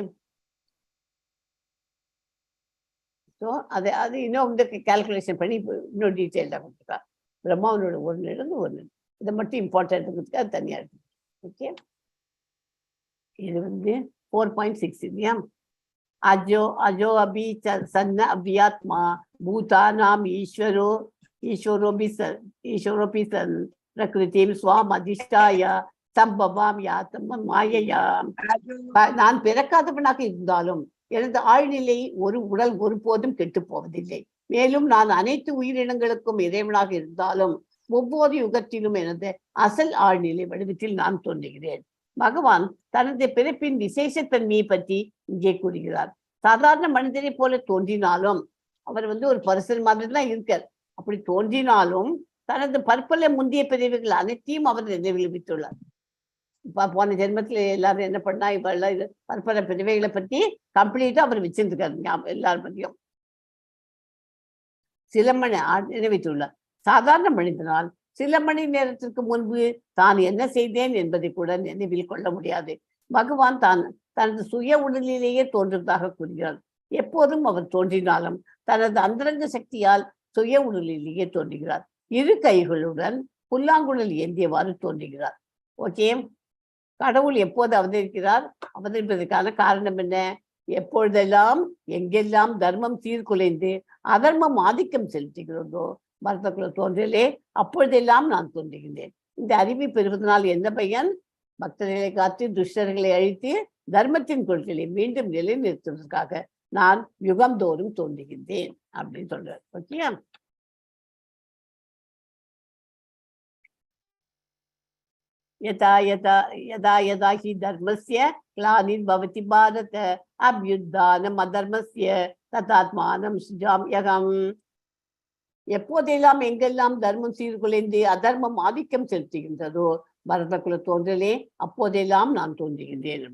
ஸோ அது இன்னும் வந்து கால்குலேஷன் பண்ணி இன்னும் டீட்டெயிலாக கொடுத்துருக்கா. பிரம்மாவினோட ஒரு நிலம் 1 நிலம். இதை மட்டும் இம்பார்ட்டன்ட் அது தனியாக இருக்கு. ஓகே. இது வந்து 4.6 இல்லையா? அஜோ அபி சன்ன அவ்யாத்மா பூதானாம் ஈஸ்வரோபி சன் பிரகிருதிம் ஸ்வாம் அதிஷ்டாய சம்பவாம் யாத்தம் மாயையா. நான் பிறக்காதவனாக இருந்தாலும் எனது ஆழ்நிலை ஒரு உடல் ஒருபோதும் கெட்டு போவதில்லை. மேலும் நான் அனைத்து உயிரினங்களுக்கும் இறைவனாக இருந்தாலும் ஒவ்வொரு யுகத்திலும் எனது அசல் ஆழ்நிலை வடிவத்தில் நான் தோன்றுகிறேன். பகவான் தனது பிறப்பின் விசேஷத்தன்மையை பற்றி இங்கே கூறுகிறார். சாதாரண மனிதரை போல தோன்றினாலும் அவர் வந்து ஒரு பர்சன் மாதிரி தான் இருக்கார். அப்படி தோன்றினாலும் தனது பற்பல முந்தைய பிறவிகள் அனைத்தையும் அவர் நினைவில் வைத்துள்ளார். போன ஜென்மத்துல எல்லாரும் என்ன பண்ணா இவெல்லாம் பற்பல பிறவைகளை பத்தி கம்ப்ளீட்டா அவர் வச்சிருக்காரு எல்லாரும் பத்தியும். சில மணி நினைவித்துள்ளார். சாதாரண மனிதனால் சில மணி நேரத்திற்கு முன்பு தான் என்ன செய்தேன் என்பதை கூட நினைவில் கொள்ள முடியாது. பகவான் தனது சுய உடலிலேயே தோன்றுவதாக கூறுகிறார். எப்போதும் அவர் தோன்றினாலும் தனது அந்தரங்க சக்தியால் சுய உடலிலேயே தோன்றுகிறார். 2 கைகளுடன் புல்லாங்குழல் ஏந்தியவாறு தோன்றுகிறார். ஓகே. கடவுள் எப்போது அவதரிப்பதற்கான காரணம் என்ன? எப்பொழுதெல்லாம் எங்கெல்லாம் தர்மம் சீர்குலைந்து அதர்மம் ஆதிக்கம் செலுத்துகிறதோ பரதக்குள்ள தோன்றலே அப்பொழுதெல்லாம் நான் தோன்றுகின்றேன். இந்த அறிவை பெறுவதனால் என்ன பயன்? பக்தர்களை காத்து துஷ்டர்களை அழித்து தர்மத்தின் கொள்கைகளை மீண்டும் நிலைநிறுத்துவதற்காக நான் யுகந்தோறும் தோன்றுகின்றேன் அப்படின்னு சொல்றார். ஓகே. யதா யதா யதா யதா ஹி தர்மஸ்ய கிளானிர் பவதி பாரத அப்யுத்தானம் அதர்மஸ்ய ததாத்மானம் சுஜாம்யகம். எப்போதெல்லாம் எங்கெல்லாம் தர்மம் சீர்குலைந்து அதர்மம் ஆதிக்கம் செலுத்துகின்றதோ பரதக்குல தோன்றலே அப்போதெல்லாம் நான் தோன்றுகின்றேன்.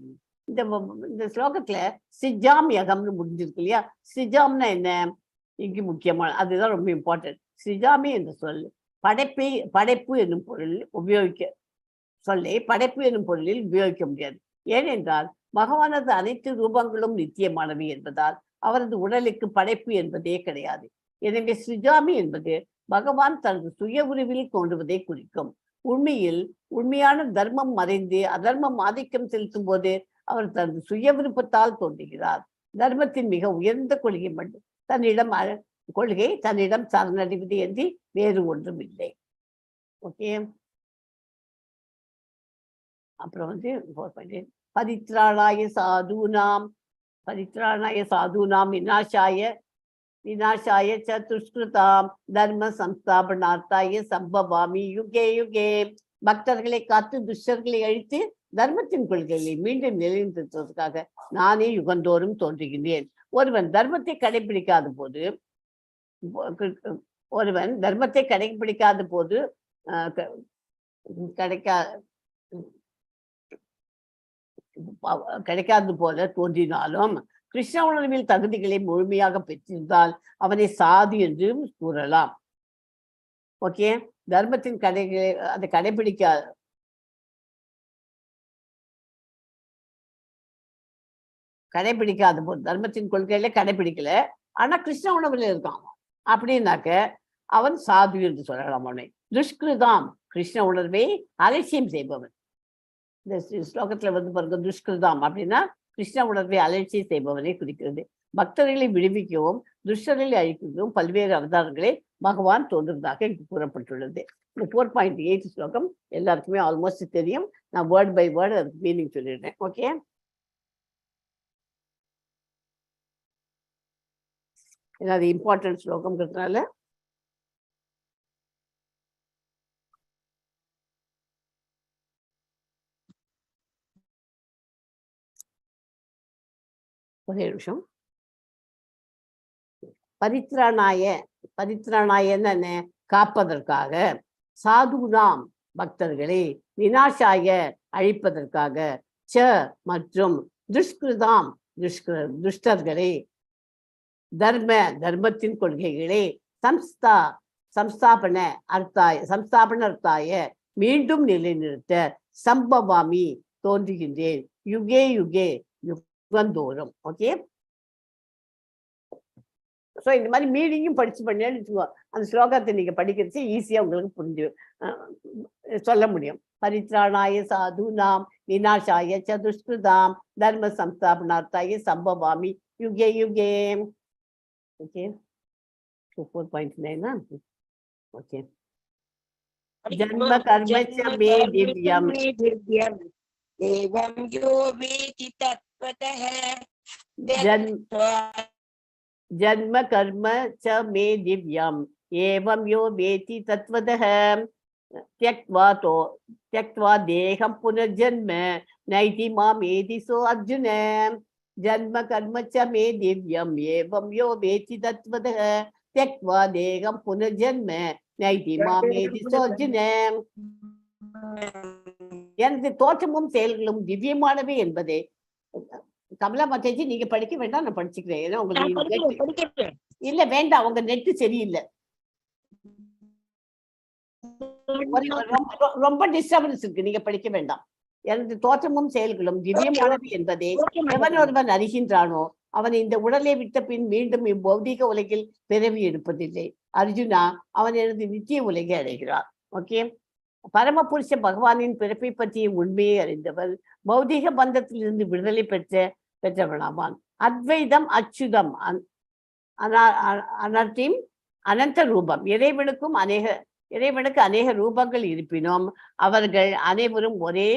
இந்த ஸ்லோகத்துல சிஜாம் யகம்னு முடிஞ்சிருக்கு இல்லையா? சிஜாம்னா என்ன? இங்கு முக்கியமான அதுதான் ரொம்ப இம்பார்ட்டன்ட். சிஜாமி என்ற சொல் படைப்பு என்னும் பொருளில் படைப்பு என்னும் பொருளில் உபயோகிக்க முடியாது. ஏனென்றால் பகவானது அனைத்து ரூபங்களும் நித்தியமானவை என்பதால் அவரது உடலுக்கு படைப்பு என்பதே கிடையாது. எனவே சிஜாமி என்பது பகவான் தனது சுய உருவில் தோன்றுவதை குறிக்கும். உண்மையான தர்மம் மறைந்து அதர்மம் ஆதிக்கம் செலுத்தும் போது அவர் தனது சுய விருப்பத்தால் தோன்றுகிறார். தர்மத்தின் மிக உயர்ந்த கொள்கை தன்னிடம் சரணடைவது என்று வேறு ஒன்றும் இல்லை. ஓகே. அப்புறம் வந்து பரித்ராளாய சாதுனாம் परित्राणाय साधूनां विनाशाय च दुष्कृतां தர்ம சம்ஸ்தாபனார்த்தாய சம்பவாமி யுகே யுகே. பக்தர்களை காத்து துஷ்டர்களை அழித்து தர்மத்தின் கொள்கைகளை மீண்டும் நிலைநிறுத்துவதற்காக நானே யுகந்தோறும் தோன்றுகின்றேன். ஒருவன் தர்மத்தை கடைபிடிக்காத போது கிடைக்காது போல தோன்றினாலும் கிருஷ்ண உணர்வில் தகுதிகளை முழுமையாக பெற்றிருந்தால் அவனை சாது என்று கூறலாம். ஓகே, தர்மத்தின் அதை கடைபிடிக்காத போது தர்மத்தின் கொள்கையில கடைபிடிக்கல, ஆனா கிருஷ்ண உணர்வில் இருக்கான் அப்படின்னாக்க அவன் சாது என்று சொல்லலாம். அவனை துஷ்கிருதாம், கிருஷ்ண உணர்வை அலட்சியம் செய்பவன். இந்த ஸ்லோகத்துல பாருங்க, துஷ்கிருதாம் அப்படின்னா கிருஷ்ண உணர்வை அலட்சியம் செய்பவனை குறிக்கிறது. பக்தர்களை விடுவிக்கவும் துஷ்டர்களை அழிக்கவும் பல்வேறு அவதாரங்களை பகவான் தோன்றுவதாக இங்கு கூறப்பட்டுள்ளது. இந்த 4.8 ஸ்லோகம் எல்லாருக்குமே ஆல்மோஸ்ட் தெரியும். நான் வேர்ட் பை வேர்டு அதுக்கு மீனிங் சொல்லிடுறேன். ஓகே, ஏன்னா அது இம்பார்ட்டன்ட் ஸ்லோகம்ங்கிறதுனால ஒரே நிமிஷம். பரித்ராணாயன்னு என்ன? காப்பதற்காக, சாதுனாம் தர்களை, வினாசாய அழிப்பதற்காக, ச மற்றும் துஷ்கிருதாம் துஷ்டர்களை, தர்மத்தின் கொள்கைகளை, சம்ஸ்தாபன அர்த்தாய மீண்டும் நிலைநிறுத்த, சம்பவாமி தோன்றுகின்றேன், யுகே யுகே யுகந்தோறும். ஓகே, ஸோ இந்த மாதிரி மீனிங்கும் படிச்சு பண்ணேன்னு அந்த ஸ்லோகத்தை நீங்க படிக்கிறது ஈஸியா உங்களுக்கு புரிஞ்சு சொல்ல முடியும். பரித்ராணாய சாதுனாம் விநாசாய ச துஷ்கிருதாம் தர்ம சம்ஸ்தாபனார்த்தாய சம்பவாமி யுகே யுகே. ஓகே, 4.9. ஓகே, ஜன்ம கர்ம ச மே திவ்யம் एवं यो वेति तत्त्वतः जन्म कर्म च मे दिव्यम एवं यो वेति तत्त्वतः त्यक्त्वा देहं पुनर्जन्म नैति मामेति सो अर्जुन. जन्म कर्म च मे दिव्यम एवं यो वेति तत्त्वतः त्यक्त्वा देहं पुनर्जन्म नैति मामेति सो अर्जुन. எனது தோற்றமும் செயல்களும் திவ்யமானவை என்பதை கமலா மாதாஜி நீங்க படிக்க வேண்டாம், நான் படிச்சுக்கிறேன். ஏன்னா உங்களுக்கு இல்ல வேண்டாம், உங்க நெட்டு சரியில்லை, ரொம்ப டிஸ்டர்பன்ஸ் இருக்கு, நீங்க படிக்க வேண்டாம். எனது தோற்றமும் செயல்களும் திவ்யமானவை என்பதை எவன் ஒருவன் அறிகின்றானோ அவன் இந்த உடலை விட்ட பின் மீண்டும் இப்பௌதிக உலகில் பிறவி எடுப்பதில்லை. அர்ஜுனா, அவன் எனது நித்திய உலகை அடைகிறான். ஓகே, பரமபுருஷ பகவானின் பிறப்பை பற்றிய உண்மையை அறிந்தவர் பௌதிக பந்தத்திலிருந்து விடுதலை பெற்றவனாவான். அத்வைதம் அச்சுதம் அனர்த்திம் அனந்த ரூபம். இறைவனுக்கு அநேக ரூபங்கள் இருப்பினும் அவர்கள் அனைவரும் ஒரே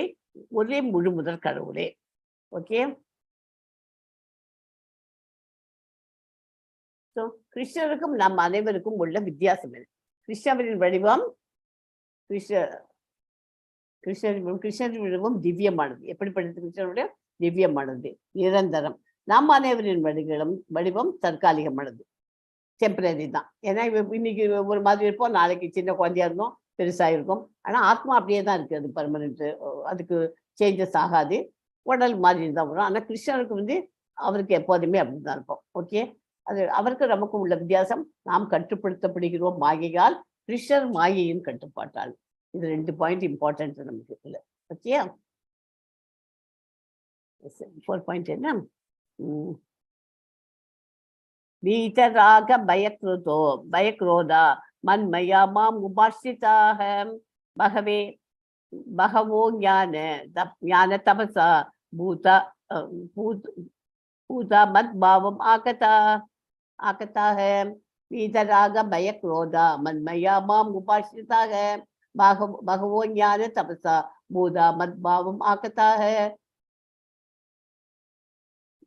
முழு முதற் கடவுளே. ஓகே, கிருஷ்ணருக்கும் நம் அனைவருக்கும் உள்ள வித்தியாசம் என்ன? கிருஷ்ணரின் வடிவம் கிருஷ்ணரின் வடிவம் திவ்யமானது. எப்படிப்பட்டது? கிருஷ்ணருடைய திவ்யமானது, நிரந்தரம். நம் அனைவரின் வடிவம் தற்காலிகமானது, டெம்பரரி தான். ஏன்னா இன்னைக்கு ஒரு மாதிரி இருப்போம், நாளைக்கு சின்ன குழந்தையா இருந்தோம், பெருசா இருக்கும். ஆனா ஆத்மா அப்படியே தான் இருக்கு, அது பர்மனெண்ட், அதுக்கு சேஞ்சஸ் ஆகாது, உடல் மாதிரி தான் வரும். ஆனா கிருஷ்ணருக்கு அவருக்கு எப்போதுமே அப்படிதான் இருப்போம். ஓகே, அது அவருக்கு நமக்கும் உள்ள வித்தியாசம். நாம் கட்டுப்படுத்தப்படுகிறோம் மாயையால், கிருஷ்ணர் மாயையின் கட்டுப்பாட்டால். இது 2 பாயிண்ட் இம்பார்ட்டன்ட் நமக்கு இல்ல. ஓகே, 4 பாயிண்ட் என்ன? வீதராக பயக்ரோதா மன்மயா மாம் உபாசிதாக பகவோ ஞான தபசா பூதா மத் பாவம் ஆகதாக. வீதராக பயக்ரோதா மன்மயா மாம் உபாசிதாக பகவோ ஞான தபசா பூதா மத் பாவம் ஆகதாக.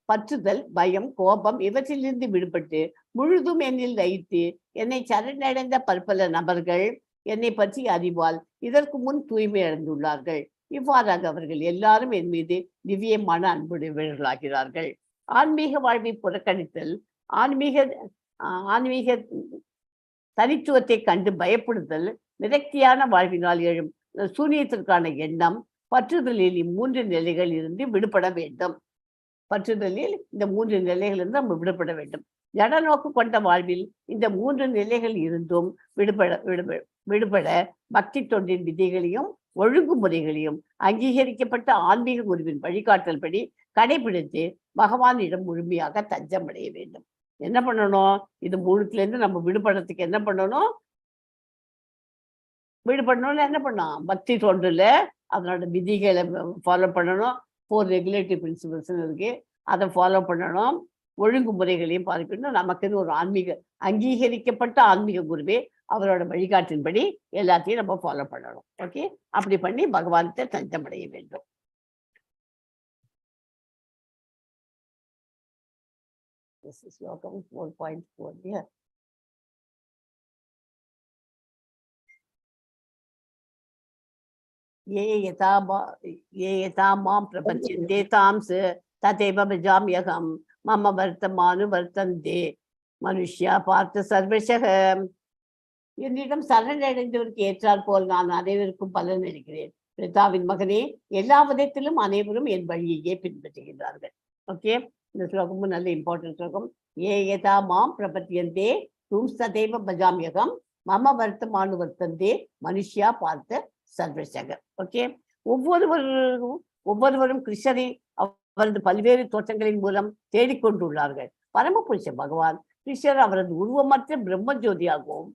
பற்றுதல், பயம், கோபம் இவற்றிலிருந்து விடுபட்டு முழுதும் என்னில் லயித்து என்னை சரணடைந்த பற்பல நபர்கள் என்னை பற்றி அறிவால் இதற்கு முன் தூய்மை அடைந்துள்ளார்கள். இவ்வாறாக அவர்கள் எல்லாரும் என் மீது திவ்யமான அன்புடையவர்களாகிறார்கள். ஆன்மீக வாழ்வை புறக்கணித்தல், ஆன்மீக தனித்துவத்தை கண்டு பயப்படுதல், விரக்தியான வாழ்வினால் எழும் சூனியத்திற்கான எண்ணம், பற்றுதலில் இம்மூன்று நிலைகள் இருந்து விடுபட வேண்டும். பற்றுதலில் இந்த மூன்று நிலைகளிலிருந்து நம்ம விடுபட வேண்டும். ஜடநோக்கு கொண்ட வாழ்வில் இந்த மூன்று நிலைகள் இருந்தும் விடுபட பக்தி தொண்டின் விதிகளையும் ஒழுங்குமுறைகளையும் அங்கீகரிக்கப்பட்ட ஆன்மீக குருவின் வழிகாட்டல் படி கடைபிடித்து பகவானிடம் முழுமையாக தஞ்சம் அடைய வேண்டும். என்ன பண்ணணும்? இது மூணுத்துல இருந்து நம்ம விடுபடுறதுக்கு என்ன பண்ணணும்? விடுபடணும்னு என்ன பண்ணணும்? பக்தி தொண்டுல அதனோட விதிகளை ஃபாலோ பண்ணணும். 4 ரெகுலேட்டரி பிரின்சிபல்ஸ் இருக்கு, அதை ஃபாலோ பண்ணணும். ஒழுங்குமுறைகளையும் பார்க்கணும். நமக்குன்னு ஒரு அங்கீகரிக்கப்பட்ட ஆன்மீக குருவே அவரோட வழிகாட்டின்படி எல்லாத்தையும் நம்ம ஃபாலோ பண்ணணும். ஓகே, அப்படி பண்ணி பகவான்கிட்ட தஞ்சமடைய வேண்டும். This is Slokam 4.4 here. ये यथा मां प्रपद्यन्ते तांस तथैव भजाम्यहं मम वर्तमानुवर्तन्ते मनुष्या पार्थ सर्वशः. என்னிடம் சரணடைந்தவருக்கு ஏற்றால் போல் நான் அனைவருக்கும் பலன் அளிக்கிறேன். பிதாவின் மகனே, எல்லா விதத்திலும் அனைவரும் என் வழியையே பின்பற்றுகின்றார்கள். ஓகே, இந்த ஸ்லோகமும் நல்ல இம்பார்ட்டன்ட் ஸ்லோகம். ஏ யதா மாம் பிரபத்தியந்தே தும் சதைவ பஜாமியகம் மம வர்த்தமானுவர்த்தந்தே மனுஷ்யா பார்த்த சர்வசக. ஓகே, ஒவ்வொருவரும் கிருஷ்ணரை அவரது பல்வேறு தோற்றங்களின் மூலம் தேடிக்கொண்டுள்ளார்கள். பரமபுருஷ பகவான் கிருஷ்ணர் அவரது உருவமற்ற பிரம்ம ஜோதியாகவும்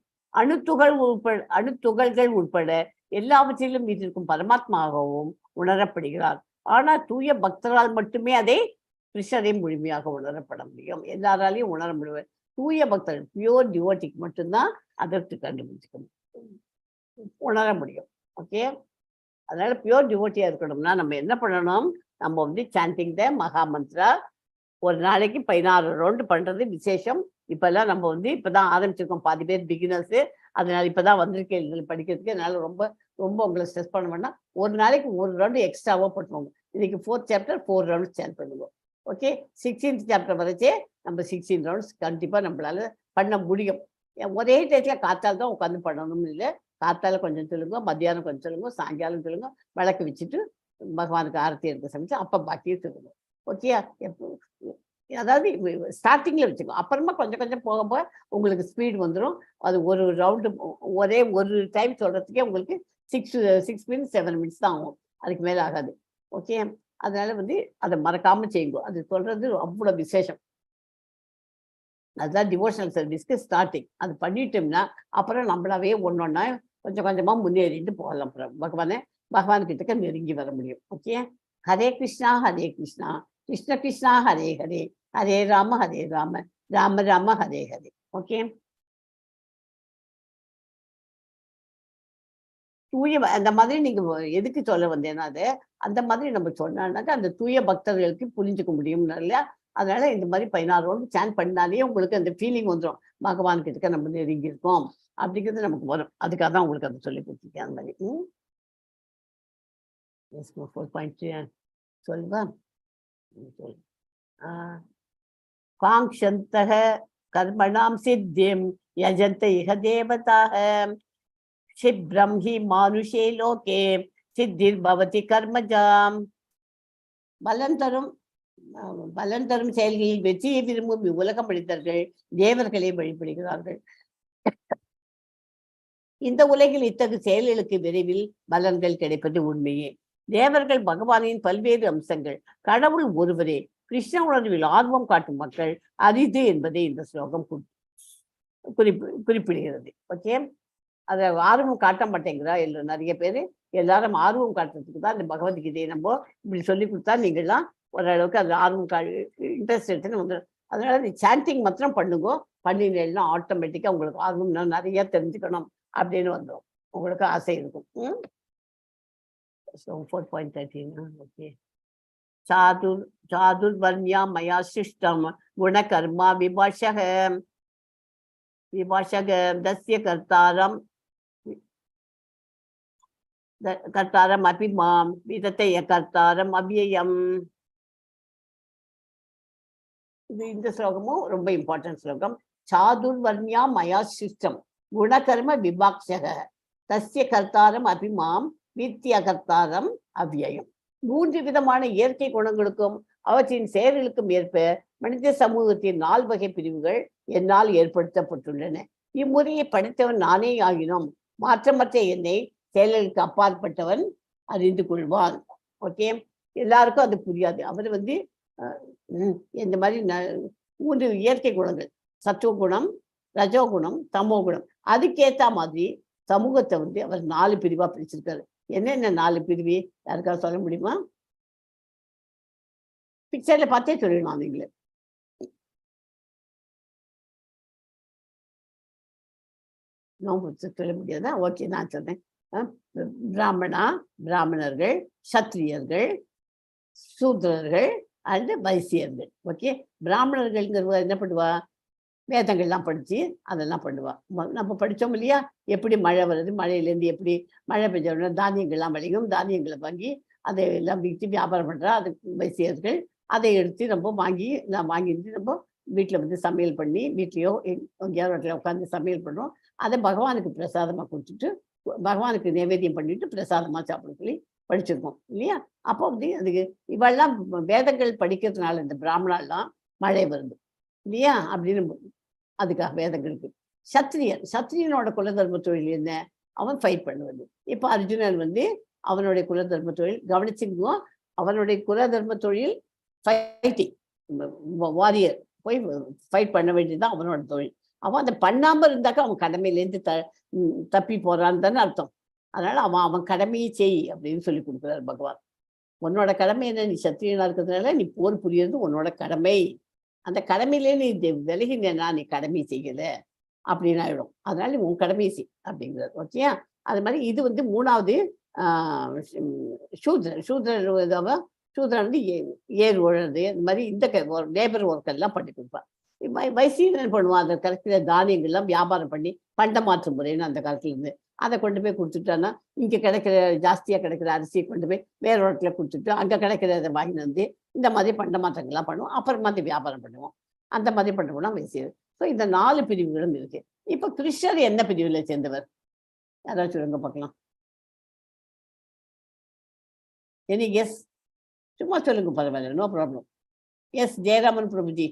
அணுத்துகள்கள் உட்பட எல்லாவற்றிலும் வீட்டிற்கும் பரமாத்மாகவும் உணரப்படுகிறார். ஆனால் தூய பக்தரால் மட்டுமே அதை கிருஷ்ணரை முழுமையாக உணரப்பட முடியும். எல்லாராலையும் உணர முடியும். தூய பக்தர்கள், பியூர் டிவோட்டிக்கு மட்டும்தான் அதற்கு கண்டுபிடிச்சிக்க உணர முடியும். ஓகே, அதனால பியூர் டிவோட்டியா இருக்கணும்னா நம்ம என்ன பண்ணணும்? நம்ம வந்து சாண்டிங் த மகா மந்த்ரா ஒரு நாளைக்கு 16 ரவுண்டு பண்றது விசேஷம். இப்பெல்லாம் நம்ம வந்து இப்பதான் ஆரம்பிச்சிருக்கோம். பாதி பேர் பிகினர்ஸ், அதனால இப்பதான் வந்திருக்கேன் இதில் படிக்கிறதுக்கு. அதனால ரொம்ப ரொம்ப உங்களை ஸ்ட்ரெஸ் பண்ண வேண்டாம். ஒரு நாளைக்கு 1 ரவுண்டு எக்ஸ்ட்ராவோ பண்ணுவோம். இன்னைக்கு 4th சாப்டர் 4 ரவுண்ட்ஸ் சேர் பண்ணுவோம். ஓகே, 16th சாப்டர் வரைச்சே நம்ம 16 ரவுண்ட்ஸ் கண்டிப்பா நம்மளால பண்ண முடியும். ஒரே டயத்தில் காத்தால் தான் உட்காந்து பண்ணணும்னு இல்லை. காத்தால கொஞ்சம் சொல்லுங்க, மத்தியானம் கொஞ்சம் சொல்லுங்க, சாயங்காலம் சொல்லுங்க, விளக்கு வச்சுட்டு பகவானுக்கு ஆரத்தி எடுக்க சமைச்சு அப்போ பாக்கியும் சொல்லுங்க. ஓகே, அதாவது ஸ்டார்டிங்ல வச்சுக்கோ, அப்புறமா கொஞ்சம் கொஞ்சம் போக போக உங்களுக்கு ஸ்பீட் வந்துடும். அது ஒரு ரவுண்டு ஒரே ஒரு டைம் சொல்றதுக்கே உங்களுக்கு 6 minutes 7 minutes தான் ஆகும், அதுக்கு மேலே ஆகாது. ஓகே, அதனால வந்து அதை மறக்காம செய்யுங்க. அது சொல்றது அவ்வளோ விசேஷம். அதுதான் டிவோஷனல் சர்வீஸ்க்கு ஸ்டார்டிங். அது பண்ணிட்டோம்னா அப்புறம் நம்மளாவே ஒன்னொன்னா கொஞ்சம் கொஞ்சமா முன்னேறிட்டு போகலாம். பகவான்கிட்ட நெருங்கி வர முடியும். ஓகே, ஹரே கிருஷ்ணா கிருஷ்ண கிருஷ்ணா ஹரே ஹரே, ஹரே ராம ராம ராம ஹரே ஹரே. ஓகே, தூய அந்த மாதிரி நீங்க எதுக்கு சொல்ல வந்தேன்னா அது அந்த மாதிரி நம்ம சொன்னாக்கா அந்த தூய பக்தர்களுக்கு புரிஞ்சுக்க முடியும் இல்லையா? அதனால இந்த மாதிரி 16 ரவுண்டு சாண்ட் பண்ணாலே உங்களுக்கு அந்த ஃபீலிங் வந்துடும், பகவான் கிட்ட நம்ம நெருங்கி இருக்கோம் அப்படிங்கிறது நமக்கு வரும். அதுக்காக தான் உங்களுக்கு அதை சொல்லி கொடுத்துருக்கேன். அந்த மாதிரி 4.3 சொல்லுவா. காங்க்ஷந்தஹ கர்மணாம் சித்திம் யஜந்த இஹ தேவதாஹ சிப்ரம் ஹி மானுஷே லோகே சித்திர் பவதி கர்மஜாம். பலன் தரும் செயல்களில் வெற்றியை விரும்பும் இவ்வுலக மனிதர்கள் தேவர்களை வழிபடுகிறார்கள். இந்த உலகில் இத்தகைய செயல்களுக்கு விரைவில் பலன்கள் கிடைப்பது உண்மையே. தேவர்கள் பகவானின் பல்வேறு அம்சங்கள், கடவுள் ஒருவரே, கிருஷ்ண உணர்வில் ஆர்வம் காட்டும் மக்கள் அரிது என்பதை இந்த ஸ்லோகம் குறிப்பிடுகிறது. ஓகே, அதை ஆர்வம் காட்ட மாட்டேங்கிறா இல்லை நிறைய பேர். எல்லாரும் ஆர்வம் காட்டுறதுக்கு தான் இந்த பகவத்கீதையை நம்ம இப்படி சொல்லி கொடுத்தா நீங்கள்லாம் ஓரளவுக்கு அது ஆர்வம் இன்ட்ரெஸ்ட் எடுத்துன்னு வந்துடும். அதனால நீ சாண்டிங் மாத்திரம் பண்ணுங்க. பண்ணினா ஆட்டோமேட்டிக்காக உங்களுக்கு ஆர்வம் நிறைய தெரிஞ்சுக்கணும் அப்படின்னு வந்துடும், உங்களுக்கு ஆசை இருக்கும். 4.13. ஓகே, चातुर्वर्ण्या मया सृष्टं गुणकर्मा विभाषः दस्य कर्तारम् अपि मां विदते कर्तारम् अव्ययम्. இந்த ஸ்லோகமும் ரொம்ப இம்பார்ட்டன்ட் ஸ்லோகம். சாதுர்வர்ணியா மயா சிஷ்டம் குணகர்ம விபாக்ஷக தஸ்ய கர்த்தாரம் அபிமாம் வித்திய கர்த்தாரம் அவ்யயம். 3 விதமான இயற்கை குணங்களுக்கும் அவற்றின் செயல்களுக்கும் ஏற்ப மனித சமூகத்தின் 4 வகை பிரிவுகள் என்னால் ஏற்படுத்தப்பட்டுள்ளன. இம்முறையை படித்தவன் நானே ஆகினோம், மாற்றமற்ற என்னை செயல்களுக்கு அப்பாற்பட்டவன் அறிந்து கொள்வான். ஓகே, எல்லாருக்கும் அது புரியாது. அவர் இந்த மாதிரி 3 இயற்கை குணங்கள், சத்துவகுணம், ரஜோகுணம், தமோகுணம், அதுக்கேற்ற மாதிரி சமூகத்தை அவர் 4 பிரிவா பிரிச்சிருக்காரு. என்னென்ன 4 பிரிவு யாருக்காவது சொல்ல முடியுமா? பிக்சர்ல பார்த்தே சொல்லணும். நீங்களே சொல்ல முடியாதா? ஓகே, நான் சொல்றேன். பிராமணர்கள், சத்திரியர்கள், சூத்ரர்கள் அண்ட் வைசியர்கள். ஓகே, பிராமணர்கள்ங்கிறவங்க என்ன பண்ணுவா? வேதங்கள்லாம் படித்து அதெல்லாம் பண்ணுவா. நம்ம படித்தோம் இல்லையா? எப்படி மழை வருது, மழையிலேருந்து எப்படி மழை பெஞ்ச உடனே தானியங்கள்லாம் விளையும், தானியங்களை வாங்கி அதை எல்லாம் விற்று வியாபாரம் பண்ணுறா. அது வைசியர்கள். அதை எடுத்து நம்ம வாங்கிட்டு நம்ம வீட்டில் சமையல் பண்ணி, வீட்லேயோ எங்கேயாவது வீட்டில் உட்காந்து சமையல் பண்ணுறோம். அதை பகவானுக்கு பிரசாதமாக கொடுத்துட்டு பகவானுக்கு நைவேத்தியம் பண்ணிட்டு பிரசாதமாக சாப்பிட சொல்லி படிச்சிருக்கோம் இல்லையா? அப்போ அதுக்கு இவெல்லாம் வேதங்கள் படிக்கிறதுனால இந்த பிராமணாலாம் மழை வருது இல்லையா அப்படின்னு அதுக்காக வேதங்களுக்கு. சத்திரியனோட குலதர்ம தொழில் என்ன? அவன் ஃபைட் பண்ணுவது. இப்போ அர்ஜுனன் அவனுடைய குலதர்ம தொழில் கவனிச்சுக்குவோம். அவனுடைய குலதர்ம தொழில் ஃபைட்டிங், வாரியர், போய் ஃபைட் பண்ண வேண்டியதுதான் அவனோட தொழில். அவன் அதை பண்ணாமல் இருந்தாக்கா அவன் கடமையிலேருந்து தப்பி போறான்னு தானே அர்த்தம். அதனால அவன் கடமையை செய் அப்படின்னு சொல்லி கொடுக்குறாரு பகவான். உன்னோட கடமை என்ன? நீ சத்திரியனா இருக்கிறதுனால நீ போர் புரியறது உன்னோட கடமை. அந்த கடமையிலே நீ விலகினா நீ கடமை செய்யல அப்படின்னு ஆயிடும். அதனால நீ உன் கடமையை செய் அப்படிங்கிறார். ஓகேயா? அது மாதிரி இது 3வது சூத்ரன் ஏர் உழறது, இந்த மாதிரி இந்த லேபர் ஒர்க் எல்லாம் பண்ணி கொடுப்பான். வைசியன் பண்ணுவான், அதை கிடைக்கிற தானியங்கள்லாம் வியாபாரம் பண்ணி பண்ட மாற்று முறைன்னு அந்த காலத்துல இருந்து அதை கொண்டு போய் கொடுத்துட்டான்னா, இங்கே கிடைக்கிற ஜாஸ்தியாக கிடைக்கிற அரிசியை கொண்டு போய் வேற இடத்துல கொடுத்துட்டு அங்கே கிடைக்கிறத வாங்கி இந்த மாதிரி பண்ட மாற்றங்கள்லாம் பண்ணுவோம். அப்புறமா அந்த வியாபாரம் பண்ணுவோம். அந்த மாதிரி பண்ணுவோம்னா வைசியர். ஸோ இந்த 4 பிரிவுகளும் இருக்கு. இப்போ கிருஷ்ணர் என்ன பிரிவில் சேர்ந்தவர்? யாராவது சொல்லுங்க பார்க்கலாம். Any yes? சும்மா சொல்லுங்க, பரவாயில்ல, no problem. Yes Jayaraman Prabhuji,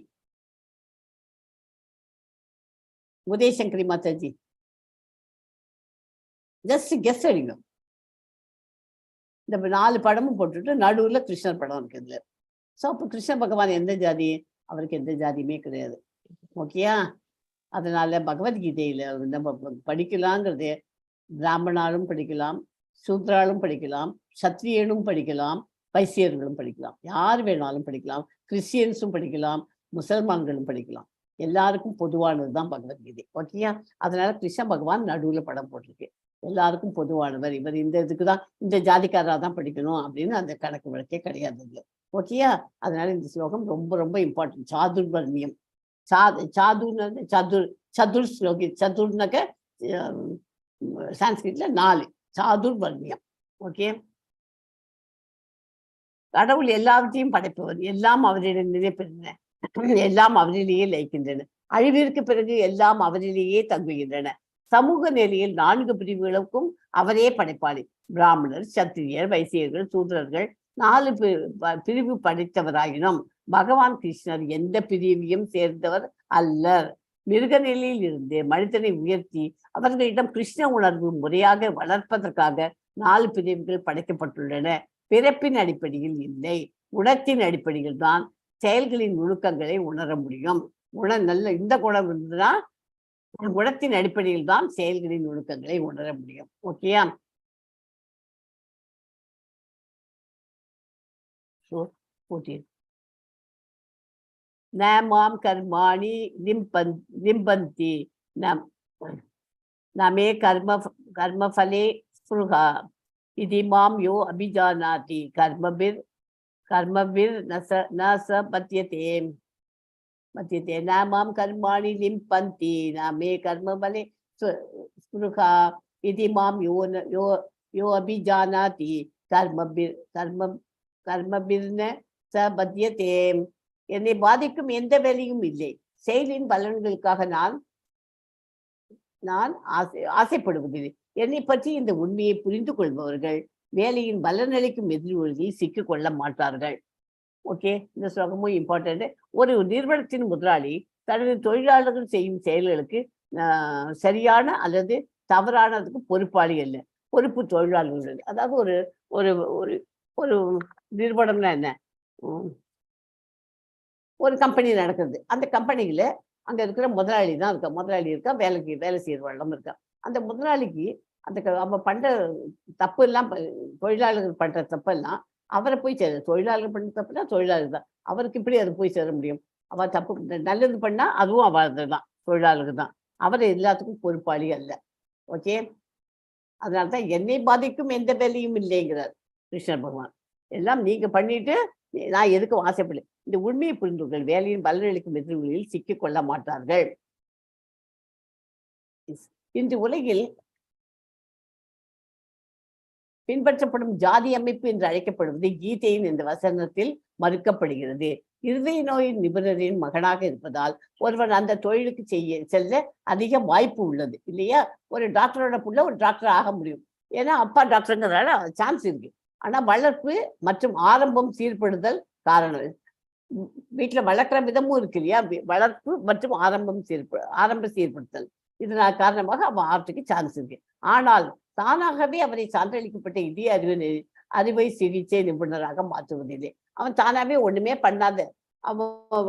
Udayasankari Mataji, just guess அடிங்க. இந்த 4 படமும் போட்டுட்டு நடுவில் கிருஷ்ணர் படம் இருக்கு இதுல. ஸோ அப்போ கிருஷ்ண பகவான் எந்த ஜாதி? அவருக்கு எந்த ஜாதியுமே கிடையாது. ஓகேயா? அதனால பகவத்கீதையில நம்ம படிக்கலாங்கிறது பிராமணாலும் படிக்கலாம், சூத்ராலும் படிக்கலாம், சத்திரியனும் படிக்கலாம், வைசியர்களும் படிக்கலாம், யார் வேணாலும் படிக்கலாம், கிறிஸ்டியன்ஸும் படிக்கலாம், முசல்மான்களும் படிக்கலாம். எல்லாருக்கும் பொதுவானது தான் பகவத்கீதை. ஓகேயா? அதனால கிருஷ்ண பகவான் நடுவில் படம் போட்டிருக்கு. எல்லாருக்கும் பொதுவானவர் இவர். இந்த இதுக்கு தான் இந்த ஜாதிக்காரராக தான் படிக்கணும் அப்படின்னு அந்த கணக்கு வழக்கே கிடையாது இல்லை. ஓகேயா? அதனால இந்த ஸ்லோகம் ரொம்ப ரொம்ப இம்பார்ட்டன்ட். சாதுர்வர்ணியம். சதுர் ஸ்லோகி. சதுர்னாக்க சான்ஸ்கிரிட்ல 4. சாதுர்வர்ணியம். ஓகே, கடவுள் எல்லாவற்றையும் படைப்பவர். எல்லாம் அவரிடமே பெறுகின்றன, எல்லாம் அவரிலேயே லயிக்கின்றன. அழிவிற்கு பிறகு எல்லாம் அவரிலேயே தங்குகின்றன. சமூக நிலையில் 4 பிரிவுகளுக்கும் அவரே படைப்பாளி. பிராமணர், சத்திரியர், வைசியர்கள், சூத்ரர்கள் 4 பிரிவு படைத்தவராயினும் பகவான் கிருஷ்ணர் எந்த பிரிவையும் சேர்ந்தவர் அல்லர். மிருக நிலையில் இருந்து மனிதனை உயர்த்தி அவர்களிடம் கிருஷ்ண உணர்வு முறையாக வளர்ப்பதற்காக 4 பிரிவுகள் படைக்கப்பட்டுள்ளன. பிறப்பின் அடிப்படையில் இல்லை, குணத்தின் அடிப்படையில் தான் செயல்களின் நுணுக்கங்களை உணர முடியும். நல்ல இந்த குணம் இருந்ததுன்னா குணத்தின் அடிப்படையில் தான் செயல்களின் நுணுக்கங்களை உணர முடியும். ஓகேயா? நாமாம் கர்மாணி லிம்பந்தி நமே கர்மஃபலே ஸ்புருஹா இதி மாம் யோ அபிஜானாதி கர்மபிர் கர்மபிர் நச பத்தியதே பத்தியதே நாமாம் கர்மாணி லிம்பந்தி நாமே கர்மபலே ஸ்புருகா இதி மாம் யோ அபிஜானாதி கர்மபிர்ன ச பத்தியதே. என்னை பாதிக்கும் எந்த வேலையும் இல்லை. செயலின் பலன்களுக்காக நான் ஆசைப்படுவதில்லை. என்னை பற்றி இந்த உண்மையை புரிந்து கொள்பவர்கள் வேலையின் பலனளிக்கும் எதிர்வொலியில் சிக்கிக் கொள்ள மாட்டார்கள். ஓகே, இந்த ஸ்லோகமும் இம்பார்ட்டன்ட். ஒரு நிறுவனத்தின் முதலாளி தனது தொழிலாளர்கள் செய்யும் செயல்களுக்கு சரியான அல்லது தவறானதுக்கு பொறுப்பாளி அல்ல, பொறுப்பு தொழிலாளர்கள். அதாவது ஒரு ஒரு ஒரு நிறுவனம்னா என்ன, ஒரு கம்பெனி நடக்குது. அந்த கம்பெனியில அங்க இருக்கிற முதலாளி தான் இருக்கா, முதலாளி இருக்கா, வேலை செய்யறவர்களும் இருக்கா. அந்த முதலாளிக்கு அந்த அவ பண்ற தப்பு எல்லாம், தொழிலாளர்கள் பண்ற தப்பு எல்லாம் அவரை போய் சேர, தொழிலாளர்கள் பண்ண தப்புனா தொழிலாளர் தான், அவருக்கு இப்படி அது போய் சேர முடியும். அவ தப்பு நல்லது பண்ணா அதுவும் அவரது தான், தொழிலாளருக்கு தான். அவர் எல்லாத்துக்கும் பொறுப்பாளி அல்ல. ஓகே, அதனால்தான் என்னை பாதிக்கும் எந்த வேலையும் இல்லைங்கிறார் கிருஷ்ணர் பகவான். எல்லாம் நீங்க பண்ணிட்டு நான் எதுக்கும் ஆசைப்படல. இந்த உண்மையை புரிந்துகள் வேலையின் பலனளிக்கும் எதிர்வுகளில் சிக்கிக் கொள்ள மாட்டார்கள். இந்த உலகில் பின்பற்றப்படும் ஜாதி அமைப்பு என்று அழைக்கப்படுவது கீதையின் இந்த வசனத்தில் மறுக்கப்படுகிறது. இருதய நோயின் நிபுணரின் மகனாக இருப்பதால் ஒருவன் அந்த தொழிலுக்கு செல்ல அதிக வாய்ப்பு உள்ளது இல்லையா. ஒரு டாக்டரோட புள்ள ஒரு டாக்டர் ஆக முடியும், ஏன்னா அப்பா டாக்டருங்கிறதால சான்ஸ் இருக்கு. ஆனா வளர்ப்பு மற்றும் ஆரம்பம் சீர்படுதல் காரணம், வீட்டுல வளர்க்குற விதமும் இருக்கு இல்லையா. வளர்ப்பு மற்றும் ஆரம்ப சீர்படுத்தல் இதனால் காரணமாக அவன் ஆர்ட்டுக்கு சான்ஸ் இருக்கு. ஆனால் தானாகவே அவரை சான்றளிக்கப்பட்ட இதய அறுவை சிகிச்சை நிபுணராக மாற்றுவதில்லை. அவன் தானாவே ஒண்ணுமே பண்ணாத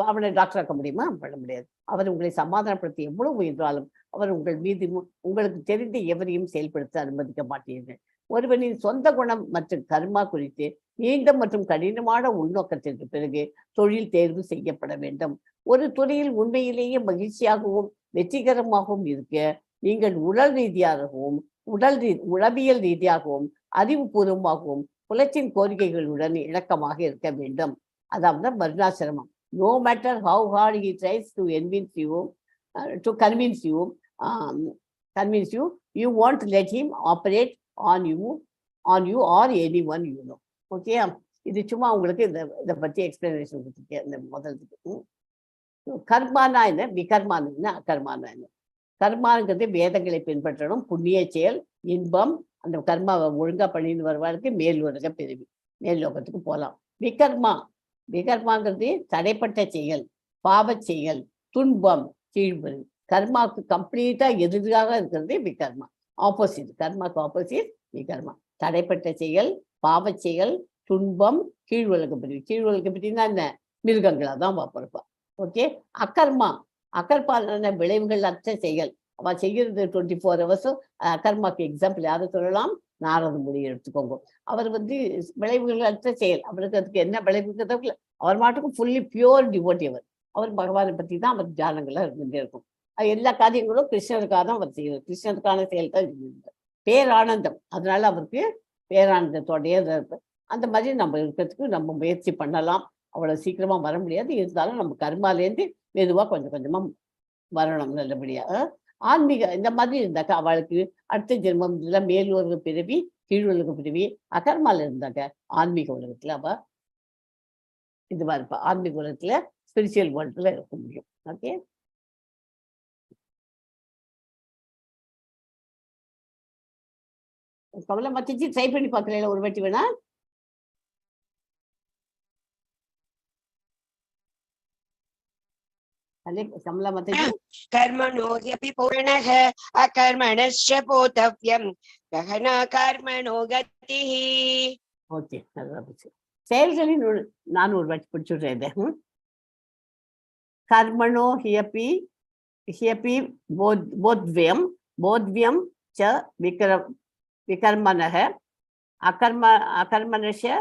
அவனை டாக்டர் ஆக்க முடியுமா? பண்ண முடியாது. அவர் உங்களை சமாதானப்படுத்தி எவ்வளவு முயன்றாலும் அவர் உங்கள் மீது உங்களுக்கு தெரிந்த எவரையும் செயல்படுத்த அனுமதிக்க மாட்டீர்கள். ஒருவனின் சொந்த குணம் மற்றும் கர்மா குறித்து நீண்ட மற்றும் கடினமான உள்நோக்கத்திற்கு பிறகு தொழில் தேர்வு செய்யப்பட வேண்டும். ஒரு துறையில் உண்மையிலேயே மகிழ்ச்சியாகவும் வெற்றிகரமாகவும் இருக்க நீங்கள் உடல் ரீதியாகவும் உளவியல் ரீதியாகவும் அறிவுபூர்வமாகவும் புலத்தின் கோரிக்கைகளுடன் இணக்கமாக இருக்க வேண்டும். அதாவது வர்ணாசிரமம். No matter how hard he tries to convince you, you won't let him operate on you or anyone you know. Okay, இது சும்மா உங்களுக்கு இதை பற்றி எக்ஸ்பிளனேஷன் கொடுத்துருக்கேன். இந்த முதலுக்கு கர்மானா என்ன, விகர்மானா என்ன, அகர்மானா என்ன. கர்மாங்கிறது வேதங்களை பின்பற்றணும், புண்ணிய செயல், இன்பம். அந்த கர்மாவை ஒழுங்கா பண்ணிட்டு வருவாருக்கு மேல் உலக பிரிவு, மேல் லோகத்துக்கு போகலாம். விகர்மாங்கிறது தடைப்பட்ட செயல், பாவ செயல், துன்பம், கீழ்வரு. கர்மாவுக்கு கம்ப்ளீட்டா எதிராக இருக்கிறது விகர்மா, ஆப்போசிட். கர்மாக்கு ஆப்போசிட் விகர்மா. தடைப்பட்ட செயல், பாவ செயல், துன்பம், கீழ் உலக பிரிவு. கீழ் உலக பிரிவுனா என்ன, மிருகங்களா தான் பொறுப்பா. ஓகே, அக்கர்பாலான விளைவுகள் அற்ற செயல். அவ செய்கிறது 24 hours. அகர்மாக்கு எக்ஸாம்பிள் யாரை சொல்லலாம், நாரத முடி எடுத்துக்கோங்க. அவர் விளைவுகள் அற்ற செயல், அவருக்கு அதுக்கு என்ன விளைவுங்கிறத அவர் மாட்டுக்கும் ஃபுல்லி பியூர் டிவோட்டி. அவர் பகவானை பற்றி தான் அவர் தியானங்கள்லாம் இருந்துட்டே இருக்கும். எல்லா காரியங்களும் கிருஷ்ணருக்காக தான் அவர் செய்வார், கிருஷ்ணருக்கான செயல் தான் இருந்திருந்தார். பேரானந்தம், அதனால அவருக்கு பேரானந்தத்தோடைய இருப்பார். அந்த மாதிரி நம்ம இருக்கிறதுக்கு நம்ம முயற்சி பண்ணலாம். அவ்வளவு சீக்கிரமா வர முடியாது, இருந்தாலும் நம்ம கர்மாலேருந்து மெதுவா கொஞ்சம் கொஞ்சமா வரணும் நல்லபடியா. ஆன்மீக இந்த மாதிரி இருந்தாக்க அவளுக்கு அடுத்த ஜென்மம் மேல் உலக பிறவி, கீழ் உலக பிறவி. அகர்மால இருந்தாக்க ஆன்மீக உலகத்துல அவ இதுவா இருப்பா, ஆன்மீக உலகத்துல ஸ்பிரிச்சுவல் வேர்ல்ட்ல இருக்க முடியும். ஓகே, கமலா மத்திச்சு ட்ரை பண்ணி பார்க்கல ஒரு வாட்டி வேணா. कमला माताजी, कर्मणो ह्यपि पूर्णः अकर्मणश्च போதவ்யம் गहना कर्मणो गतिः. ஓகே, செயல்களின் நான் ஒரு வாட்டி பிடிச்சுடுறேன். கர்மணோ ஹியபி போத்வியம் ச விகர்மணः அகர்மணஸ்ய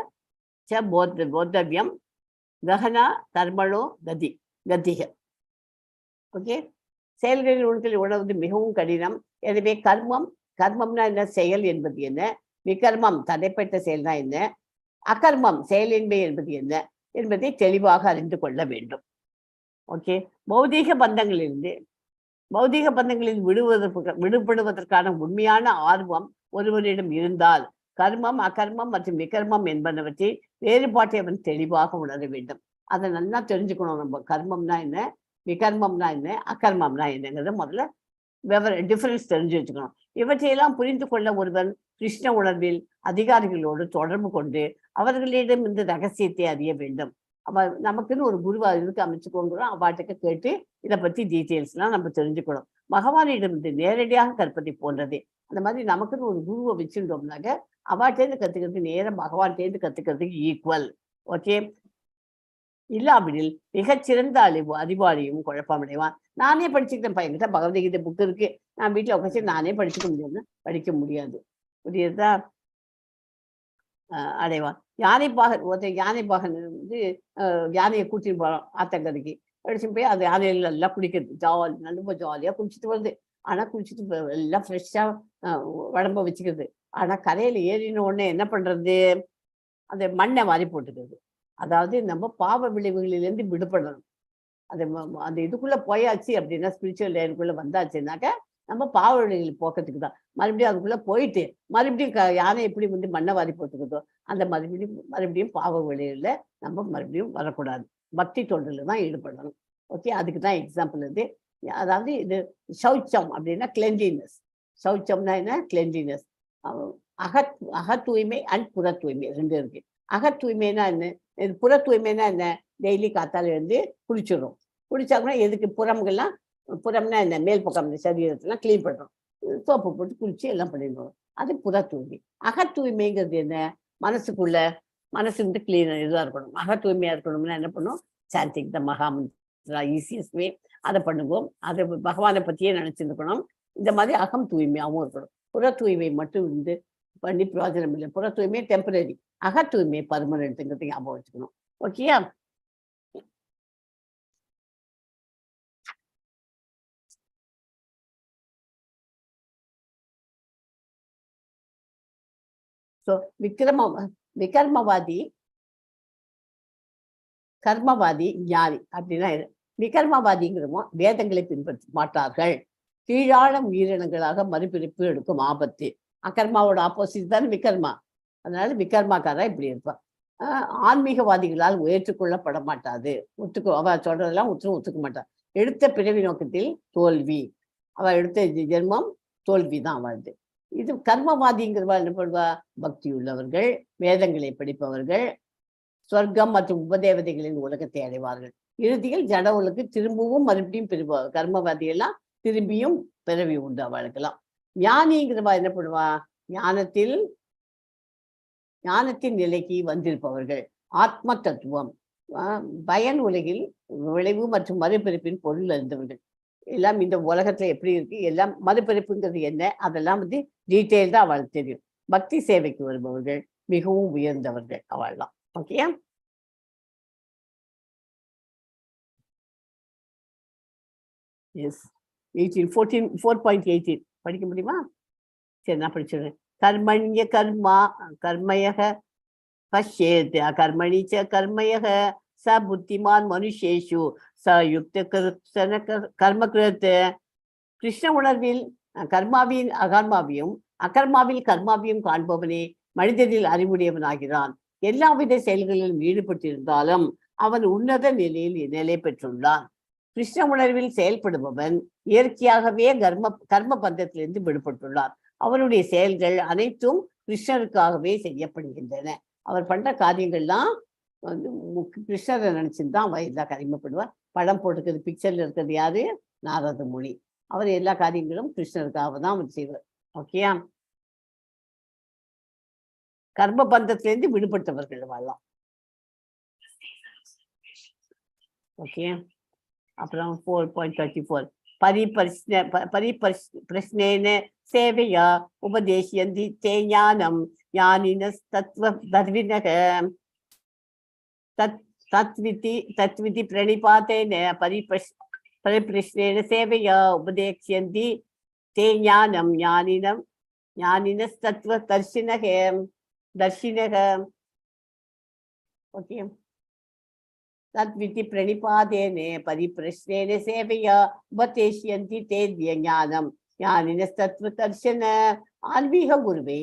ச போத்தவ்யம் கஹனா கர்மணோ கதிஹ. ஓகே, செயல்களில் உணர்களை உணர்வது மிகவும் கடினம். எனவே கர்மம்னா என்ன, செயல் என்பது என்ன, விகர்மம் தடைப்பட்ட செயல்னா என்ன, அகர்மம் செயலின்மை என்பது என்ன என்பதை தெளிவாக அறிந்து கொள்ள வேண்டும். ஓகே, பௌதீக பந்தங்களில் விடுபடுவதற்கான உண்மையான ஆர்வம் ஒருவரிடம் இருந்தால் கர்மம், அகர்மம் மற்றும் விகர்மம் என்பனவற்றை வேறுபாட்டை அவன் தெளிவாக உணர வேண்டும். அதை நல்லா தெரிஞ்சுக்கணும். நம்ம கர்மம்னா என்ன, விகர்மம்னா என்ன, அகர்மம்னா என்னங்கிறத முதல்ல டிஃபரன்ஸ் தெரிஞ்சு வச்சுக்கணும். இவற்றையெல்லாம் புரிந்து கொள்ள ஒருவன் கிருஷ்ண உணர்வில் அதிகாரிகளோடு தொடர்பு கொண்டு அவர்களிடம் இந்த ரகசியத்தை அறிய வேண்டும். நமக்குன்னு ஒரு குருவா இதுக்கு அமைச்சுக்கோங்கிறோம். அவாட்டுக்கு கேட்டு இதை பத்தி டீட்டெயில்ஸ்லாம் நம்ம தெரிஞ்சுக்கணும். பகவானிடம் இருந்து நேரடியாக கற்பதை போன்றது. அந்த மாதிரி நமக்குன்னு ஒரு குருவை வச்சுட்டோம்னாக்க அவாட்டேந்து கத்துக்கிறதுக்கு நேரம் பகவான்கிட்டேந்து கத்துக்கிறதுக்கு ஈக்குவல். ஓகே, இல்லாவிடில் மிகச்சிறந்த அறிவாளியும் குழப்பமடைவான். நானே படிச்சுக்கிட்டேன், பையன்கிட்ட பகவத்கீதை புக்கு இருக்கு, நான் வீட்டுல உட்காந்து நானே படிச்சுக்க முடியும்னா படிக்க முடியாது. புரியுதா? அடைவான். யானைப்பாகன் யானையை கூட்டிட்டு போறோம் ஆத்தங்கரைக்கு, படிச்சு போய் அது யானையில எல்லாம் குளிக்கிறது, ரொம்ப ஜாலியா குளிச்சுட்டு வருது. ஆனா குளிச்சுட்டு எல்லாம் ஃப்ரெஷ்ஷா உடம்ப வச்சுக்கிறது. ஆனா கரையில ஏறின உடனே என்ன பண்றது, அந்த மண்ணை வாரி போட்டுக்கிறது. அதாவது நம்ம பாவ விளைவுகளிலிருந்து விடுபடணும். அந்த இதுக்குள்ள போயாச்சு அப்படின்னா, ஸ்பிரிச்சுவல் லைனுக்குள்ள வந்தாச்சுன்னாக்க நம்ம பாவ விளைவுகள் போக்கிறதுக்கு தான். மறுபடியும் அதுக்குள்ள போயிட்டு மறுபடியும் யானை எப்படி மண்ணை வாரி போட்டுக்கிறதோ அந்த மறுபடியும் பாவ விளைவுல நம்ம மறுபடியும் வரக்கூடாது. பக்தி தொண்டில் தான் ஈடுபடணும். ஓகே, அதுக்கு தான் எக்ஸாம்பிள் இது. அதாவது சௌச்சம் அப்படின்னா கிளென்லினஸ். சௌச்சம்னா என்ன, கிளென்லினஸ். அக தூய்மை அண்ட் புற தூய்மை ரெண்டு இருக்கு. அக தூய்மைனா என்ன, புற தூய்மைனா என்ன, டெய்லி காத்தால இருந்து குளிச்சிடும். குளிச்சாங்கன்னா எதுக்கு, புறம்னா என்ன, மேல் பக்கம் சரீரத்தெல்லாம் கிளீன் பண்ணுறோம், சோப்பு போட்டு குளிச்சு எல்லாம் பண்ணிடுவோம். அது புற தூய்மை. அக தூய்மைங்கிறது என்ன, மனசு கிளீன் இதுவாக இருக்கணும். அக தூய்மையா இருக்கணும்னா என்ன பண்ணும், சாந்திங் த மகாமந்திரா ஈஸியஸ்ட் வே, அதை பண்ணுவோம். அதை பகவானை பற்றியே நினைச்சிருக்கணும். இந்த மாதிரி அகம் தூய்மையாகவும் இருக்கணும். புற தூய்மை மட்டும் பண்ணி பிரயோஜனம் இல்லை. புற தூய்மை டெம்பரரி, அக தூய்மை பர்மனன்ட்ங்கிறது ஞாபகம் வச்சுக்கணும். ஓகேயா? ஸோ விகர்மவாதி, கர்மவாதி, ஞானி அப்படின்னா விகர்மவாதிங்கிறமோ வேதங்களை பின்பற்ற மாட்டார்கள், கீழாளம் உயிரினங்களாக மறுபிரிப்பு எடுக்கும் ஆபத்து. அகர்மாவோட ஆப்போசிட் தான் விகர்மா. அதனால விகர்மாக்காரா இப்படி இருப்பான். ஆன்மீகவாதிகளால் ஏற்றுக்கொள்ளப்பட மாட்டாது. அவ சொல்றதெல்லாம் ஒத்துக்க மாட்டான். எடுத்த பிறவி நோக்கத்தில் தோல்வி, அவ எடுத்த ஜென்மம் தோல்வி தான் அவளது. இது கர்மவாதிங்கிறவா என்ன பண்ணுவா, பக்தி உள்ளவர்கள், வேதங்களை படிப்பவர்கள், சொர்க்கம் மற்றும் உபதேவதைகளின் உலகத்தை அடைவார்கள். இறுதியில் ஜடவுளுக்கு திரும்பவும் மறுபடியும் பிரிவார். கர்மவாதி எல்லாம் திரும்பியும் பிறவி உண்டு அவளுக்கெல்லாம். ஞானிங்கிறவா என்ன பண்ணுவா, ஞானத்தின் நிலைக்கு வந்திருப்பவர்கள், ஆத்ம தத்துவம், பயன் உலகில் விளைவு மற்றும் மறுபிறப்பின் பொருள் அறிந்தவர்கள். எல்லாம் இந்த உலகத்துல எப்படி இருக்கு, எல்லாம் மறுபிறப்புங்கிறது என்ன, அதெல்லாம் டீட்டெயில்டா அவளுக்கு தெரியும். பக்தி சேவைக்கு வருபவர்கள் மிகவும் உயர்ந்தவர்கள் அவள்லாம். ஓகே, எஸ் 4.18 படிக்க முடியுமா? சரி, நான் படிச்சிடுறேன். கர்மண்ய கர்மயக பஷ்யேத் அகர்மணி ச கர்மயக ச புத்திமான் மனுஷேஷு ச யுக்த கர்மகிருத். கிருஷ்ண உணர்வில் கர்மாவின் அகர்மாவையும் அகர்மாவில் கர்மாவையும் காண்பவனே மனிதனில் அறிவுடையவனாகிறான். எல்லாவித செயல்களிலும் ஈடுபட்டிருந்தாலும் அவன் உன்னத நிலையில் நிலை பெற்றுள்ளான். கிருஷ்ண உணர்வில் செயல்படுபவன் இயற்கையாகவே கர்ம பந்தத்திலிருந்து விடுபட்டுள்ளார். அவனுடைய செயல்கள் அனைத்தும் கிருஷ்ணருக்காகவே செய்யப்படுகின்றன. அவர் பண்ற காரியங்கள்லாம் கிருஷ்ணரை நினைச்சுதான் அவன் எல்லா கரிமப்படுவார். படம் போட்டுக்கிறது, பிக்சர்ல இருக்கிறது யாரு, நாரத முனி. அவர் எல்லா காரியங்களும் கிருஷ்ணருக்காக தான் அவர் செய்வார். ஓகேயா? கர்ம பந்தத்திலிருந்து விடுபட்டவர்கள் வாழலாம். ஓகே, அப்புறம் 4.34 பரிபிரஷ்னேன சேவையா உபதேசியந்தி தே ஞானம் ஞானினஸ்தத்வதர்வினக தத்விதி பிரணிபாதேன பரிபிரஷ்னேன சேவையா உபதேசியந்தி தே ஞானம் ஞானினஸ்தத்வதர்ஷினக. ஓகே. தத்விதி பிரணிபாதேனே பரிபிரஷ்னேன சேவையா உபதேஷ்யந்தி தேத்ய ஞானம் ஞானின தத்துவ தர்சன. ஆன்மீக குருவை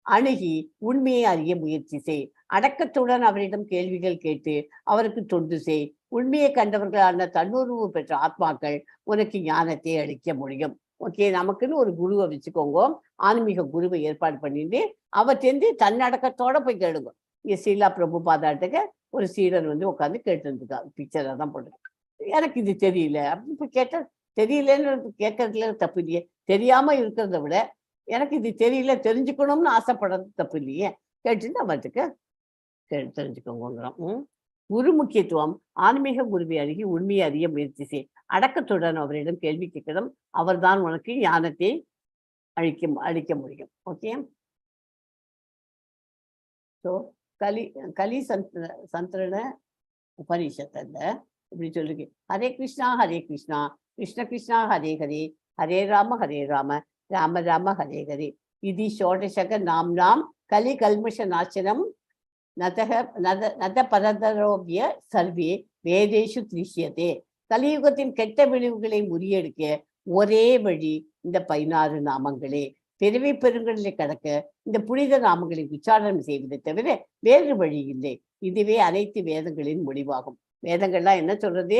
அணுகி உண்மையை அறிய முயற்சி செய். அடக்கத்துடன் அவரிடம் கேள்விகள் கேட்டு அவருக்கு தொண்டு செய். உண்மையை கண்டவர்களான தன்னுருவு பெற்ற ஆத்மாக்கள் உனக்கு ஞானத்தை அளிக்க முடியும். ஓகே, நமக்குன்னு ஒரு குருவை வச்சுக்கோங்க. ஆன்மீக குருவை ஏற்பாடு பண்ணிட்டு அவர்கிட்ட தன்னடக்கத்தோட போய் கேளுங்க. இங்க சீலா பிரபுபாதாட்டுக்கு ஒரு சீடர் உட்காந்து கேட்டுருந்துக்கா. பிக்சரை தான் போட்டுருக்கேன். எனக்கு இது தெரியல அப்படின்னு இப்போ கேட்ட தெரியலன்னு கேட்கறதுல தப்பு இல்லையே. தெரியாம இருக்கிறத விட எனக்கு இது தெரியல தெரிஞ்சுக்கணும்னு ஆசைப்படுறது தப்பு இல்லையே. கேட்டுட்டு அவற்றுக்கு தெரிஞ்சுக்கோங்கிறோம். குரு முக்கியத்துவம். ஆன்மீக குருவை அருகி உண்மையை அறிய முயற்சி செய். அடக்கத்துடன் அவரிடம் கேள்வி கேட்கணும். அவர்தான் உனக்கு ஞானத்தை அளிக்க முடியும். ஓகே. ஸோ கலி சந்திரன உபனிஷத்துல இப்படி சொல்லிருக்கு. ஹரே கிருஷ்ணா ஹரே கிருஷ்ணா கிருஷ்ண கிருஷ்ணா ஹரே ஹரே ஹரே ராம ராம ராம ஹரே ஹரே. இது ஷோடசக நாம் கலி கல்மஷ நாசனம் நத பரதரோபிய சர்வே வேதேஷு திருஷ்யதே. கலியுகத்தின் கெட்ட விளைவுகளை முறியெடுக்க ஒரே வழி இந்த 16 நாமங்களே. பிறவி பெருங்கடலை கடக்க இந்த புனித நாமங்களை உச்சாரணம் செய்வதை தவிர வேறு வழி இல்லை. இதுவே அனைத்து வேதங்களின் முடிவாகும். வேதங்கள்லாம் என்ன சொல்றது?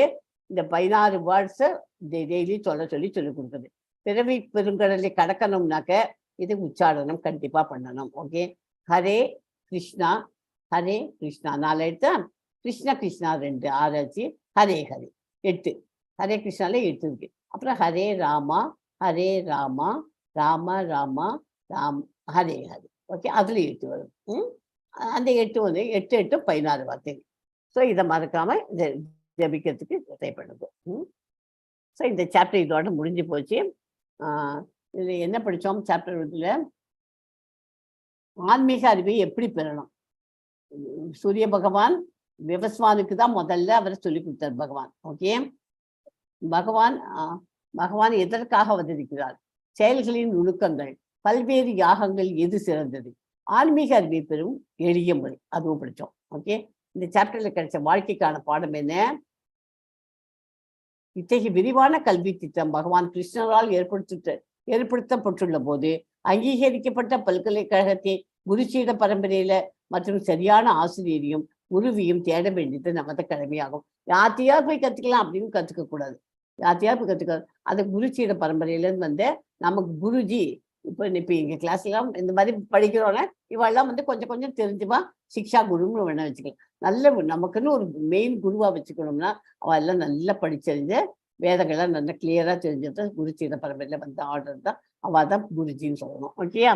இந்த 16 வேர்ட்ஸை டெய்லி சொல்லி கொடுக்குறது. பிறவி பெருங்கடலை கடக்கணும்னாக்க இது உச்சாரணம் கண்டிப்பா பண்ணணும். ஓகே. ஹரே கிருஷ்ணா 4 எடுத்தா, கிருஷ்ண கிருஷ்ணா 2 6 ஹரே ஹரே 8. ஹரே கிருஷ்ணால 8 இருக்கு. அப்புறம் ஹரே ராமா ராம ராம் ஹரே ஹரே. ஓகே, அதுல 8 வரும். அந்த 8 8 16 வார்த்தைகள். ஸோ இதை மறக்காம இதை ஜபிக்கிறதுக்கு ட்ரை பண்ணுங்க. ஸோ இந்த சாப்டர் இதோட முடிஞ்சு போச்சு. இதுல என்ன படித்தோம்? சாப்டர் 1ல ஆன்மீக அறிவை எப்படி பெறணும். சூரிய பகவான் விவஸ்வானுக்கு தான் முதல்ல அவரை சொல்லி கொடுத்தார் பகவான். ஓகே. பகவான் எதற்காக அவதரிக்கிறார்? செயல்களின் நுணுக்கங்கள், பல்வேறு யாகங்கள் எது சிறந்தது, ஆன்மீக அறிவை பெறும் எளிய முறை, அதுவும் படித்தோம். ஓகே. இந்த சாப்டர்ல கிடைச்ச வாழ்க்கைக்கான பாடம் என்ன? இத்தகைய விரிவான கல்வி திட்டம் பகவான் கிருஷ்ணரால் ஏற்படுத்தப்பட்டுள்ள போது அங்கீகரிக்கப்பட்ட பல்கலைக்கழகத்தை குருச்சீட பரம்பரையில மற்றும் சரியான ஆசிரியரையும் குருவியும் தேட வேண்டியது நமது கடமையாகும். யாத்தையார் போய் கத்துக்கலாம் அப்படின்னு கத்துக்க கூடாது. யாத்தையார் போய் கத்துக்க, அது குருச்சீட பரம்பரையிலேருந்து நமக்கு குருஜி இப்போ எங்க கிளாஸ்லாம் இந்த மாதிரி படிக்கிறோன்னா இவெல்லாம் கொஞ்சம் தெரிஞ்சுமா சிக்ஷா குருன்னு வேணா வச்சுக்கலாம். நல்ல நமக்குன்னு ஒரு மெயின் குருவா வச்சுக்கணும்னா அவள் எல்லாம் நல்லா படிச்சறிஞ்ச வேதங்கள்லாம் நல்லா கிளியரா தெரிஞ்சது குருச்சீட பரம்பரையில ஆர்டர் தான். அவள் தான் குருஜின்னு சொல்லணும். ஓகேயா?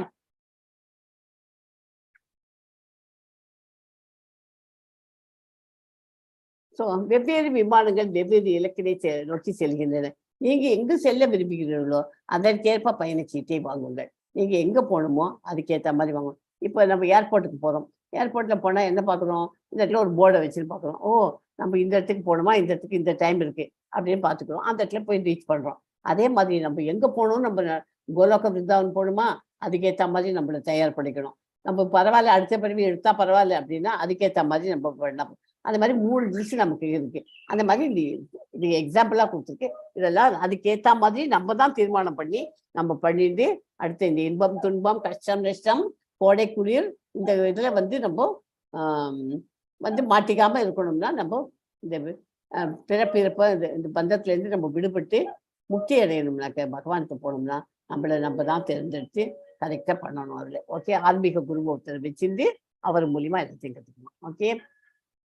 ஸோ வெவ்வேறு விமானங்கள் வெவ்வேறு இலக்கினை நோக்கி செல்கின்றன. நீங்க எங்கு செல்ல விரும்புகிறீர்களோ அதற்கேற்ப பயணச்சீட்டை வாங்குங்கள். நீங்க எங்க போகணுமோ அதுக்கேற்ற மாதிரி வாங்கணும். இப்போ நம்ம ஏர்போர்ட்டுக்கு போறோம். ஏர்போர்ட்ல போனா என்ன பார்க்குறோம்? இந்த இடத்துல ஒரு போர்டை வச்சுன்னு பார்க்குறோம். ஓ, நம்ம இந்த இடத்துக்கு போகணுமா, இந்த இடத்துக்கு இந்த டைம் இருக்கு அப்படின்னு பார்த்துக்கிறோம். அந்த இடத்துல போய் ரீச் பண்றோம். அதே மாதிரி நம்ம எங்க போகணும், நம்ம கோலோக பிருந்தாவன் போகணுமா அதுக்கேற்ற மாதிரி நம்மளை தயார் பண்ணிக்கணும். நம்ம பரவாயில்ல அடுத்த பிறவி எடுத்தா பரவாயில்ல அப்படின்னா அதுக்கேற்ற மாதிரி நம்ம பண்ணலாம். அந்த மாதிரி 3 லிஸ்ட் நமக்கு இருக்கு. அந்த மாதிரி இது எக்ஸாம்பிளா கொடுத்துருக்கு. இதெல்லாம் அதுக்கேற்ற மாதிரி நம்ம தான் தீர்மானம் பண்ணி நம்ம பண்ணிட்டு அடுத்த இந்த இன்பம் துன்பம் கஷ்டம் நஷ்டம் கோடை குளிர் இந்த இதுல நம்ம மாட்டிக்காம இருக்கணும்னா நம்ம இந்த பிறப்பிறப்ப இந்த பந்தத்துல இருந்து நம்ம விடுபட்டு முக்தி அடையணும்னாக்க பகவானுக்கு போனோம்னா நம்ம தான் தேர்ந்தெடுத்து கரெக்டா பண்ணணும். அதுல ஓகே. ஆன்மீக குரு ஒருத்தர் வச்சிருந்து அவர் மூலியமா எல்லாத்தையும் கற்றுக்கணும். ஓகே.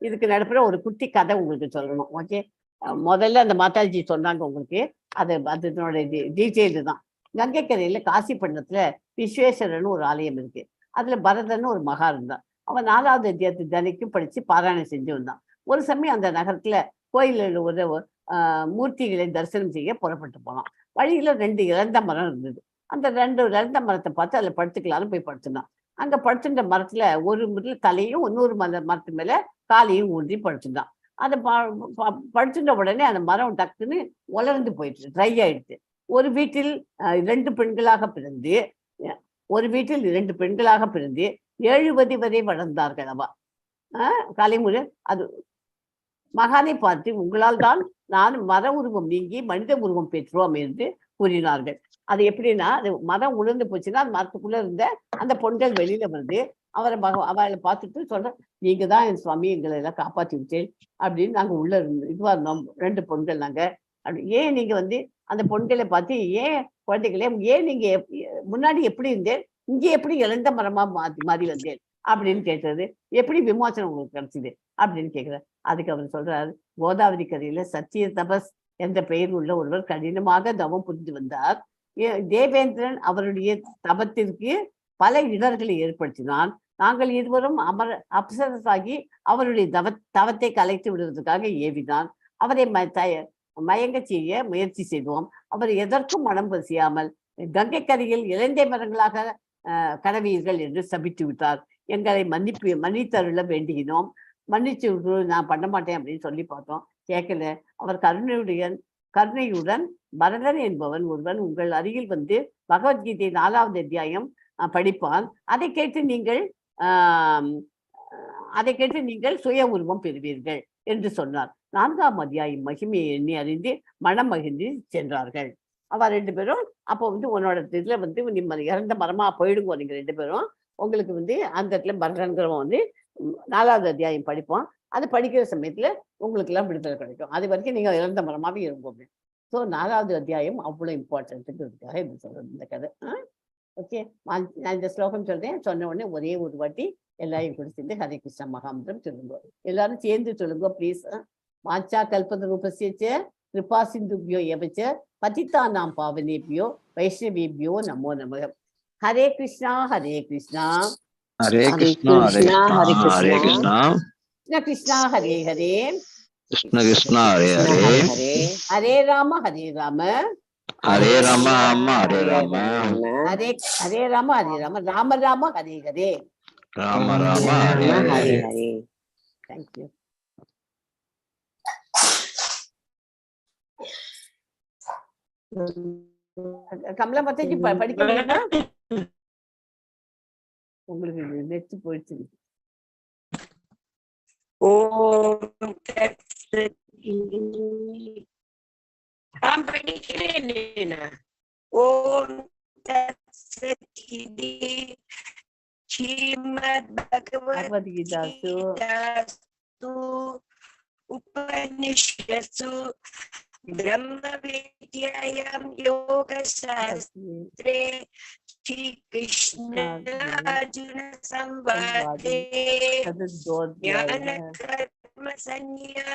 இதுக்கு நடுப்புற ஒரு குட்டி கதை உங்களுக்கு சொல்லணும். ஓகே. முதல்ல அந்த மாதாஜி சொன்னாங்க உங்களுக்கு. அதனோட டீட்டெயில்டு தான். கங்கைக்கரையில காசிப்பட்டினத்துல விஸ்வேஸ்வரன் ஒரு ஆலயம் இருக்கு. அதுல பரதன் ஒரு மகா இருந்தான். அவன் 4வது அத்தியாயத்து தினைக்கும் படிச்சு பாராயணம் செஞ்சு வந்தான். ஒரு சமயம் அந்த நகரத்துல கோயிலில் ஒரு மூர்த்திகளை தரிசனம் செய்ய புறப்பட்டு போனான். வழியில 2 இறந்த மரம் இருந்தது. அந்த 2 இறந்த மரத்தை பார்த்து அதுல படுத்துக்கலாம்னு போய் படுத்துனான். அங்க படுத்துட்ட மரத்துல ஒரு தலையும் இன்னொரு மரத்து மேல காலையும் ஊன்றி படுத்துட்டான். அதை படுத்துட்ட உடனே அந்த மரம் டக்குன்னு உலர்ந்து போயிடுச்சு, ட்ரை ஆயிடுச்சு. ஒரு வீட்டில் 2 பெண்களாக பிறந்து 7 வயது வரை வளர்ந்தார்கள். கலைமுறை அது மகானை பார்த்து உங்களால் தான் நான் மர உருவம் நீங்கி மனித உருவம் பெற்றோம் என்று கூறினார்கள். அது எப்படின்னா, அது மரம் உணர்ந்து போச்சுன்னா அது மரத்துக்குள்ள இருந்த அந்த பொண்கள் வெளியில வருது. அவளை பார்த்துட்டு சொல்ற, நீங்க தான் என் சுவாமி எங்களை எல்லாம் காப்பாற்றி விட்டேன் அப்படின்னு நாங்க உள்ள இதுவா இருந்தோம் 2 பொண்கள் நாங்க. அப்படி ஏன் நீங்க அந்த பொண்களை பார்த்து ஏன் குழந்தைகளே ஏன் நீங்க முன்னாடி எப்படி இருந்தேன், இங்கே எப்படி இழந்த மரமா மாறி வந்தேன் அப்படின்னு கேட்கறது, எப்படி விமோசனம் உங்களுக்கு கிடைச்சது அப்படின்னு கேட்கிறார். அதுக்கு அவர் சொல்றாரு, கோதாவரி கரையில சத்திய தபஸ் என்ற பெயர் உள்ள ஒருவர் கடினமாக தவம் புரிந்து வந்தார். தேவேந்திரன் அவருடைய தபத்திற்கு பல இடர்களை ஏற்படுத்தினான். நாங்கள் இருவரும் அப்சரஸாகி அவருடைய தவத்தை கலைத்து விடுவதற்காக ஏவினான். அவரை மயங்க செய்ய முயற்சி செய்தோம். அவர் எதற்கும் மனம் பசியாமல் கங்கை கரையில் இளைந்தை மரங்களாக கடவீர்கள் என்று சபித்து விட்டார். எங்களை மன்னித்தருள வேண்டினோம். மன்னிச்சு நான் பண்ண மாட்டேன் அப்படின்னு சொல்லி பார்த்தோம், கேட்கல. அவர் கருணையுடன் பரதன் என்பவன் ஒருவன் உங்கள் அருகில் பகவத்கீதை 4வது அத்தியாயம் படிப்பான். அதை கேட்டு நீங்கள் சுய உருவம் பெறுவீர்கள் என்று சொன்னார். 4ஆம் அத்தியாயம் மகிமையை எண்ணி அறிந்து மனம் மகிழ்ந்து சென்றார்கள். அவ 2 பேரும் அப்போ உன்னோட இதுல நீ இறந்த மரமா போயிடுங்க நீங்க 2 பேரும். உங்களுக்கு அந்த இடத்துல பரதன்கிறவன் 4வது அத்தியாயம் படிப்போம். அது படிக்கிற சமயத்துல உங்களுக்கு எல்லாம் விடுதலை கிடைக்கும். அது வரைக்கும் நீங்க இறந்த மரமாவே இருக்கும். ஸோ 4வது அத்தியாயம் அவ்வளவு இம்பார்ட்டன்ட்டுங்கிறதுக்காக இது சொல்றது இந்த கதை. ஓகே, நான் இந்த ஸ்லோகம் சொல்றேன். சொன்ன உடனே ஒரே ஒரு வாட்டி எல்லாரையும் கூட சேர்ந்து ஹரே கிருஷ்ண மகாமந்திரம் சொல்லுங்க. எல்லாரும் சேர்ந்து சொல்லுங்க ப்ளீஸ். வாச்சா கல்பத ரூபஸ்ய கிருபா சிந்துபியோ எவச்ச பதிதானாம் பாவனேபியோ வைஷ்ணவேபியோ நமோ நமக. ஹரே கிருஷ்ணா ஹரே கிருஷ்ணா ஹரே கிருஷ்ணா ஹரே கிருஷ்ணா ஹரே கிருஷ்ணா கிருஷ்ண கிருஷ்ணா ஹரே ஹரே கிருஷ்ண கிருஷ்ணா ஹரே ஹரே ஹரே ராம ஹரே ராம ஹரே ராம ஹரே ராம ஹரே ராம ஹரே ராம ராம ராம ஹரே ஹரே ராம ராம ஹரே ஹரே. தேங்க்யூ. கமலா மத்தாஜி படிக்கிறீங்களா? உங்களுக்கு நெட் போயிடுச்சு. ஓம் ஸ்ரீமத் பகவத்கீதாசு உபநிஷத்சு ब्रह्म विद्यायां योग शास्त्रे श्री कृष्ण अर्जुन संवादे ज्ञान कर्म संन्यास